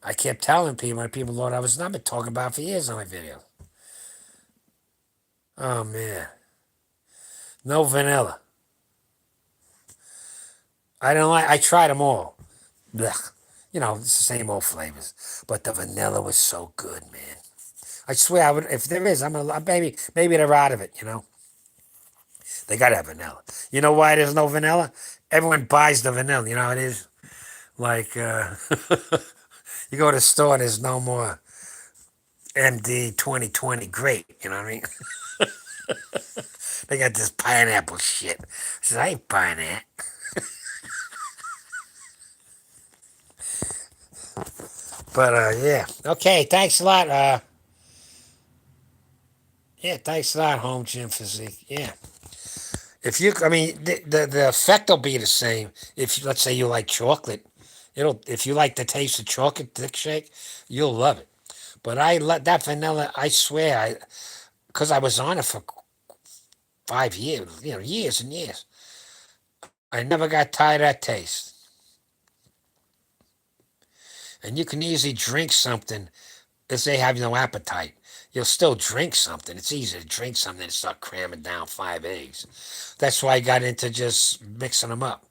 I kept telling people, and people thought I've been talking about it for years on my videos. Oh, man. No vanilla. I tried them all. Blech. It's the same old flavors. But the vanilla was so good, man. I swear, I would, if there is, I'm gonna maybe they're out of it. They gotta have vanilla. You know why there's no vanilla? Everyone buys the vanilla. You know how it is? Like, you go to the store, there's no more MD 2020 grape. You know what I mean? They got this pineapple shit. I said, I ain't buying that. But, yeah. Okay, thanks a lot. Yeah, thanks a lot, Home Gym Physique. Yeah. I mean, the effect will be the same. If let's say you like chocolate, if you like the taste of chocolate thick shake, you'll love it. But I let that vanilla. I swear, because I was on it for 5 years, years and years. I never got tired of that taste. And you can easily drink something if they have no appetite. You'll still drink something. It's easy to drink something and start cramming down 5 eggs. That's why I got into just mixing them up.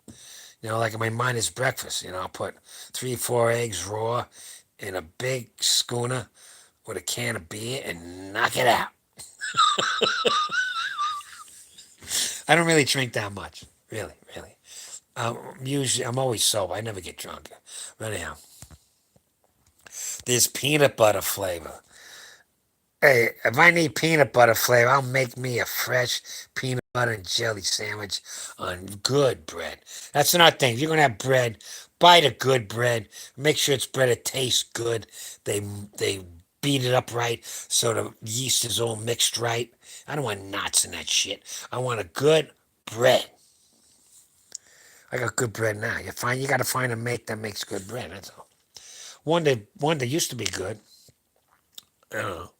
Like in my Miner's breakfast, I'll put 3, 4 eggs raw in a big schooner with a can of beer and knock it out. I don't really drink that much. Really, really. I'm always sober. I never get drunk. But anyhow, there's peanut butter flavor. Hey, if I need peanut butter flavor, I'll make me a fresh peanut butter and jelly sandwich on good bread. That's another thing. If you're gonna have bread, buy the good bread. Make sure it's bread that tastes good. They beat it up right so the yeast is all mixed right. I don't want knots in that shit. I want a good bread. I got good bread now. You gotta find a make that makes good bread. That's all. One that used to be good. I don't know.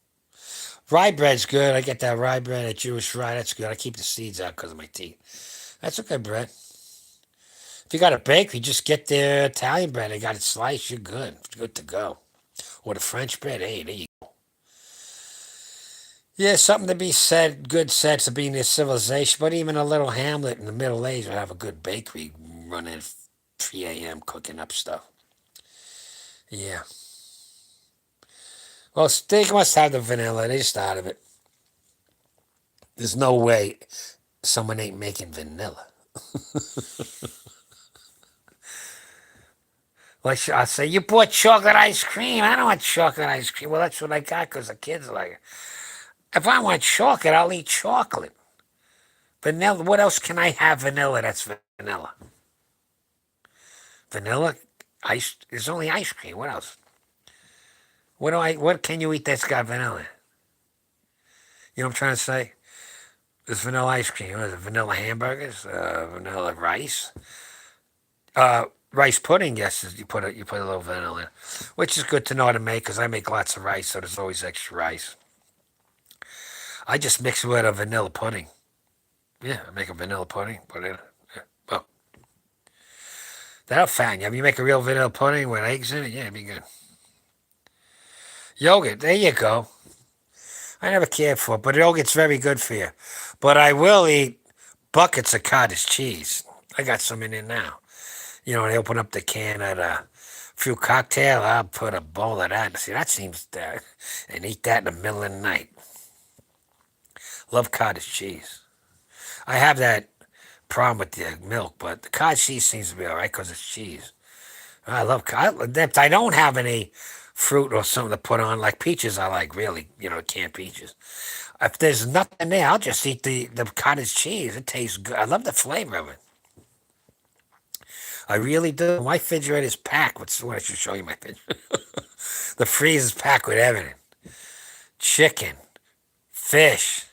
Rye bread's good. I get that rye bread, that Jewish rye. That's good. I keep the seeds out because of my teeth. That's a good bread. If you got a bakery, just get the Italian bread. They got it sliced. You're good. It's good to go. Or the French bread. Hey, there you go. Yeah, something to be said, good said to be near civilization. But even a little hamlet in the Middle Ages would have a good bakery running at 3 a.m. cooking up stuff. Yeah. Well, they must have the vanilla. They just out of it. There's no way someone ain't making vanilla. Like I say, you bought chocolate ice cream. I don't want chocolate ice cream. Well, that's what I got because the kids like it. If I want chocolate, I'll eat chocolate. Vanilla. What else can I have? Vanilla. That's vanilla. Vanilla ice. There's only ice cream. What else? What can you eat that's got vanilla? You know what I'm trying to say? There's vanilla ice cream. What is it? Vanilla hamburgers. Vanilla rice. Rice pudding. Yes, you put a little vanilla in, which is good to know how to make because I make lots of rice, so there's always extra rice. I just mix it with a vanilla pudding. Yeah, I make a vanilla pudding. Put it in. Yeah. Well, that'll fatten you. If you make a real vanilla pudding with eggs in it, yeah, it'd be good. Yogurt. There you go. I never cared for it, but yogurt's very good for you. But I will eat buckets of cottage cheese. I got some in there now. They open up the can at a fruit cocktail. I'll put a bowl of that. See, that seems and eat that in the middle of the night. Love cottage cheese. I have that problem with the milk, but the cottage cheese seems to be all right because it's cheese. I love if I don't have any fruit or something to put on, like peaches, I like really, canned peaches. If there's nothing there, I'll just eat the cottage cheese. It tastes good. I love the flavor of it. I really do. My refrigerator is packed. What's what I should show you my refrigerator. The freezer's packed with everything: chicken, fish,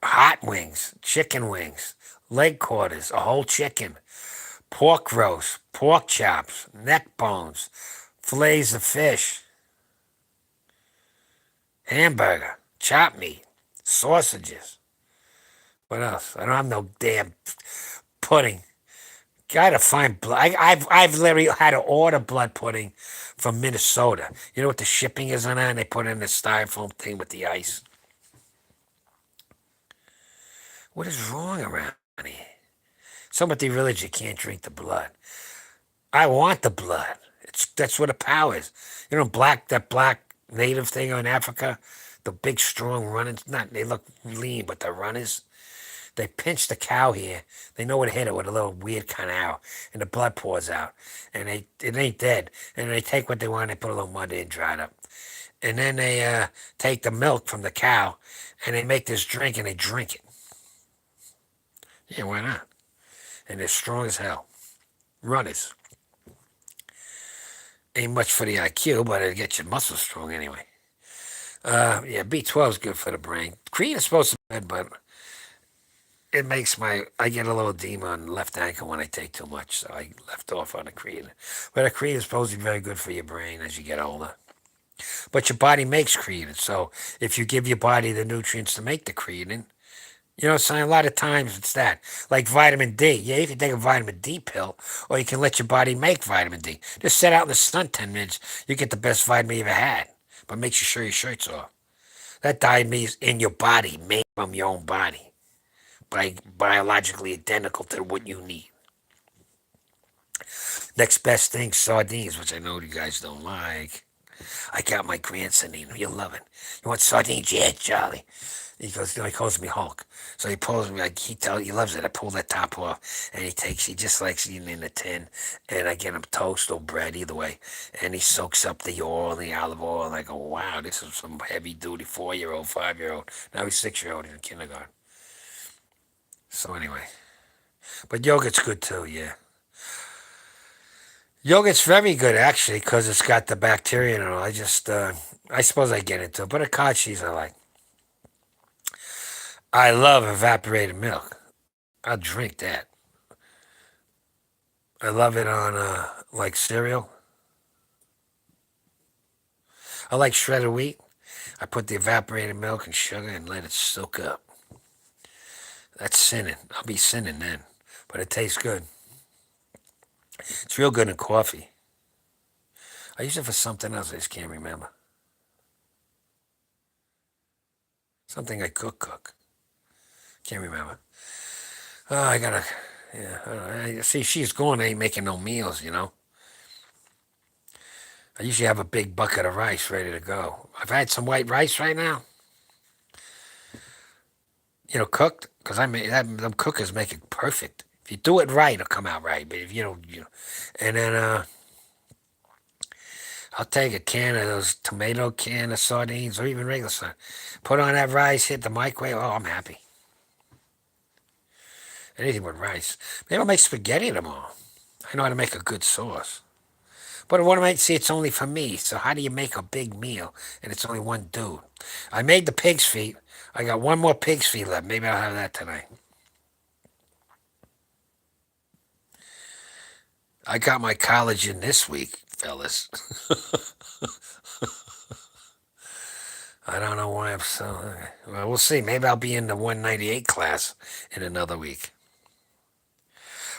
hot wings, chicken wings, leg quarters, a whole chicken, pork roast, pork chops, neck bones, fillets of fish, hamburger, chopped meat, sausages. What else? I don't have no damn pudding. Gotta find blood. I've literally had to order blood pudding from Minnesota. You know what the shipping is on that? And they put it in the styrofoam thing with the ice. What is wrong around here? Some of the village you can't drink the blood. I want the blood. That's what the power is. You know, black native thing in Africa, the big strong runners. Not they look lean, but the runners. They pinch the cow here. They know what to hit it with a little weird kind of arrow, and the blood pours out, and it ain't dead. And they take what they want. They put a little mud in, dry it up, and then they take the milk from the cow, and they make this drink, and they drink it. Yeah, why not? And they're strong as hell. Runners ain't much for the IQ, but it gets your muscles strong anyway. Yeah, B12 is good for the brain. Creatine is supposed to be good, but it makes I get a little edema on the left ankle when I take too much, so I left off on the creatine. But the creatine is supposed to be very good for your brain as you get older. But your body makes creatine, so if you give your body the nutrients to make the creatine, you know, so a lot of times it's that. Like vitamin D. Yeah, you can take a vitamin D pill, or you can let your body make vitamin D. Just sit out in the sun 10 minutes, you get the best vitamin you ever had. But make sure your shirt's off. That vitamin is in your body, made from your own body, biologically identical to what you need. Next best thing, sardines, which I know you guys don't like. I got my grandson in. You'll love it. You want sardines? Yeah, Charlie. He goes, you know, he calls me Hulk. So he pulls me like he loves it. I pull that top off and he just likes eating in the tin. And I get him toast or bread either way. And he soaks up the oil, the olive oil, and I go, wow, this is some heavy duty 4-year-old, 5-year-old. Now he's 6-year-old in kindergarten. So anyway. But yogurt's good too, yeah. Yogurt's very good actually because it's got the bacteria in it. I suppose I get into it, but a cod cheese I like. I love evaporated milk. I drink that. I love it on like cereal. I like shredded wheat. I put the evaporated milk and sugar and let it soak up. That's sinning. I'll be sinning then, but it tastes good. It's real good in coffee. I use it for something else. I just can't remember. Something I cook. Can't remember. Oh, I gotta. Yeah, I don't know. See, she's gone. I ain't making no meals, you know. I usually have a big bucket of rice ready to go. I've had some white rice right now, you know, cooked, because them cookers make it perfect. If you do it right, it'll come out right. But if you don't, you know, and then I'll take a can of those tomato can of sardines or even regular sardines. Put on that rice, hit the microwave. Oh, I'm happy. Anything with rice. Maybe I'll make spaghetti tomorrow. I know how to make a good sauce. But what I might see, it's only for me. So how do you make a big meal and it's only one dude? I made the pig's feet. I got one more pig's feet left. Maybe I'll have that tonight. I got my collagen this week, fellas. I don't know why I'm so. Well, we'll see. Maybe I'll be in the 198 class in another week.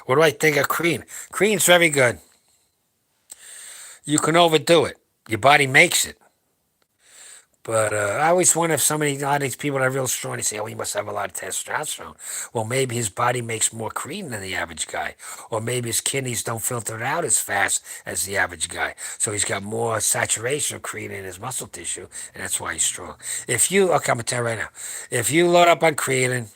What do I think of cream? Cream's very good. You can overdo it. Your body makes it. But I always wonder if a lot of these people that are real strong, they say, oh, he must have a lot of testosterone. Well, maybe his body makes more creatine than the average guy. Or maybe his kidneys don't filter it out as fast as the average guy. So he's got more saturation of creatine in his muscle tissue, and that's why he's strong. Okay, I'm going to tell you right now. If you load up on creatine,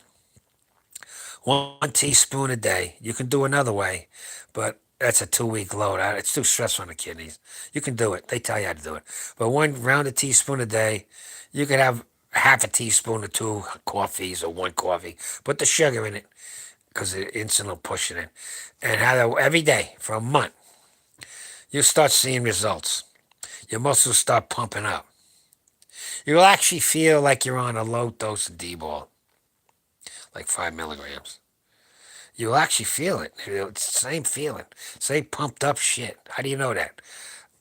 1 teaspoon a day, you can do another way, but that's a 2-week load. It's too stressful on the kidneys. You can do it. They tell you how to do it. But one round a teaspoon a day, You could have half a teaspoon or two coffees or one coffee. Put the sugar in it because the insulin will push it in. And have it every day for a month. You'll start seeing results. Your muscles start pumping up. You'll actually feel like you're on a low dose of D-ball, like 5 milligrams. You'll actually feel it. It's the same feeling, same pumped up shit. How do you know that?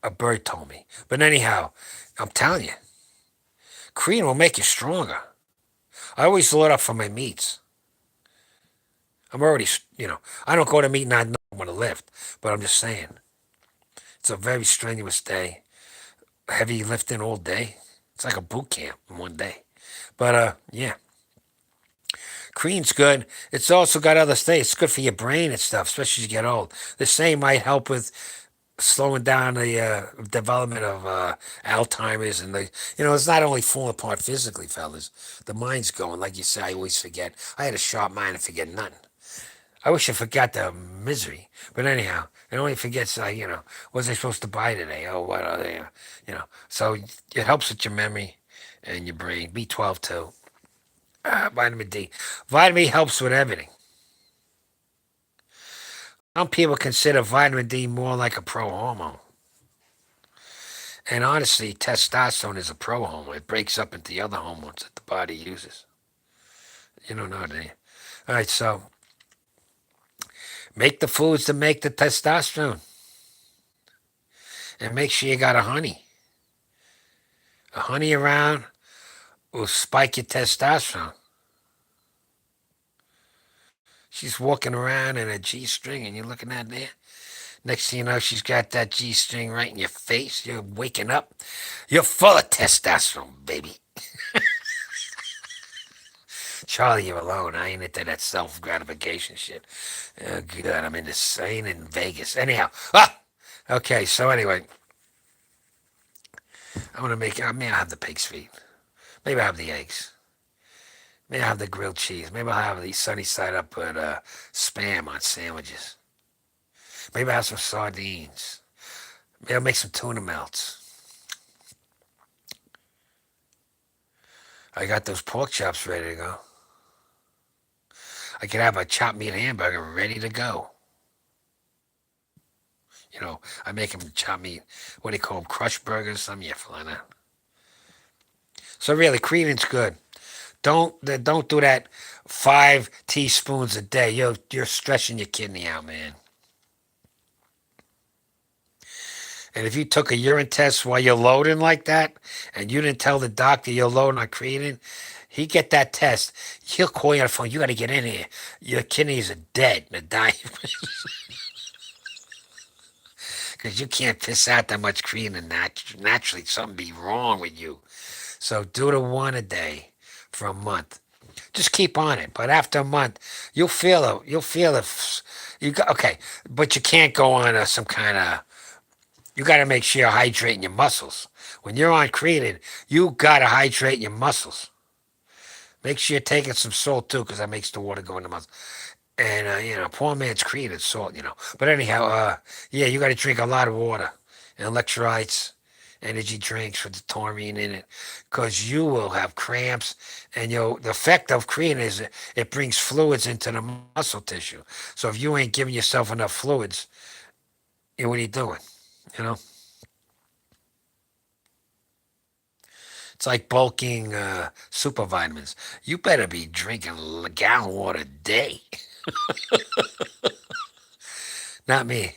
A bird told me. But anyhow, I'm telling you, cream will make you stronger. I always load up for my meets. I'm already, I don't go to meet not knowing what to lift, but I'm just saying, it's a very strenuous day. Heavy lifting all day. It's like a boot camp in one day. But yeah, cream's good. It's also got other things. It's good for your brain and stuff, especially as you get old. The same might help with slowing down the development of Alzheimer's and it's not only falling apart physically, fellas. The mind's going, like you say. I always forget. I had a sharp mind and forget nothing. I wish I forgot the misery, but anyhow, it only forgets what was I supposed to buy today? Oh, what are they? So it helps with your memory and your brain. B12 too. Vitamin D. Vitamin D helps with everything. Some people consider vitamin D more like a pro hormone. And honestly, testosterone is a pro hormone. It breaks up into the other hormones that the body uses. You don't know, do you? All right, so make the foods to make the testosterone. And make sure you got a honey. A honey around will spike your testosterone. She's walking around in a G string and you're looking at there. Next thing you know, she's got that G string right in your face. You're waking up. You're full of testosterone, baby. Charlie, you're alone. I ain't into that self gratification shit. Oh, good. I'm I ain't in Vegas. Anyhow. Okay, so anyway, I'm going to make, I may have the pig's feet. Maybe I have the eggs. Maybe I have the grilled cheese. Maybe I'll have the sunny side up with spam on sandwiches. Maybe I have some sardines. Maybe I'll make some tuna melts. I got those pork chops ready to go. I could have a chopped meat hamburger ready to go. I make them chopped meat. What do you call them? Crush burgers? Some yeah, flying out. So really, creating's good. Don't do that 5 teaspoons a day. You're stressing your kidney out, man. And if you took a urine test while you're loading like that, and you didn't tell the doctor you're loading on creatinine, he get that test. He'll call you on the phone. You got to get in here. Your kidneys are dead. They're dying because you can't piss out that much creatinine naturally. Something be wrong with you. So do the one a day for a month. Just keep on it. But after a month, you'll feel it. You'll feel it. Okay, but you can't go on some kind of. You got to make sure you're hydrating your muscles. When you're on creatine, you got to hydrate your muscles. Make sure you're taking some salt too, because that makes the water go in the muscle. And poor man's creatine salt. But anyhow, yeah, you got to drink a lot of water and electrolytes, energy drinks with the taurine in it, because you will have cramps. And the effect of creatine is it brings fluids into the muscle tissue. So if you ain't giving yourself enough fluids, what are you doing? You know, it's like bulking super vitamins. You better be drinking a gallon of water a day. Not me.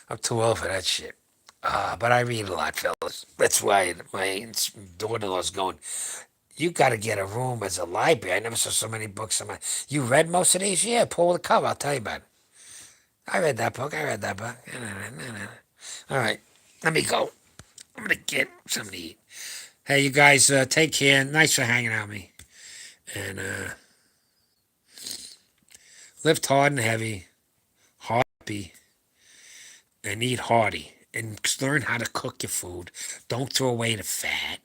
I'm too old for that shit. But I read a lot, fellas. That's why my daughter-in-law's going, you got to get a room as a library. I never saw so many books. You read most of these? Yeah, pull the cover. I'll tell you about it. I read that book. I read that book. All right, let me go. I'm going to get something to eat. Hey, you guys, take care. Nice for hanging out with me. And lift hard and heavy, happy, and eat hearty. And learn how to cook your food. Don't throw away the fat.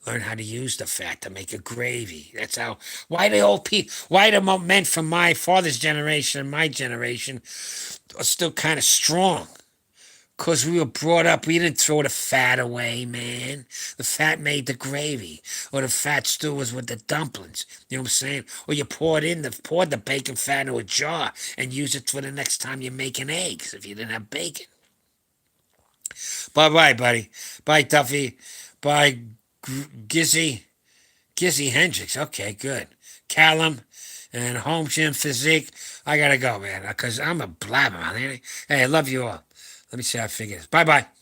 Learn how to use the fat to make a gravy. That's how. Why the old people? Why the men from my father's generation and my generation are still kind of strong? Because we were brought up, we didn't throw the fat away, man. The fat made the gravy. Or the fat stew was with the dumplings. You know what I'm saying? Or you poured the bacon fat into a jar and use it for the next time you're making eggs if you didn't have bacon. Bye-bye, buddy. Bye, Duffy. Bye, Gizzy. Gizzy Hendricks. Okay, good. Callum and Home Gym Physique. I gotta go, man, because I'm a blabber, man. Hey, I love you all. Let me see how I figure this. Bye-bye.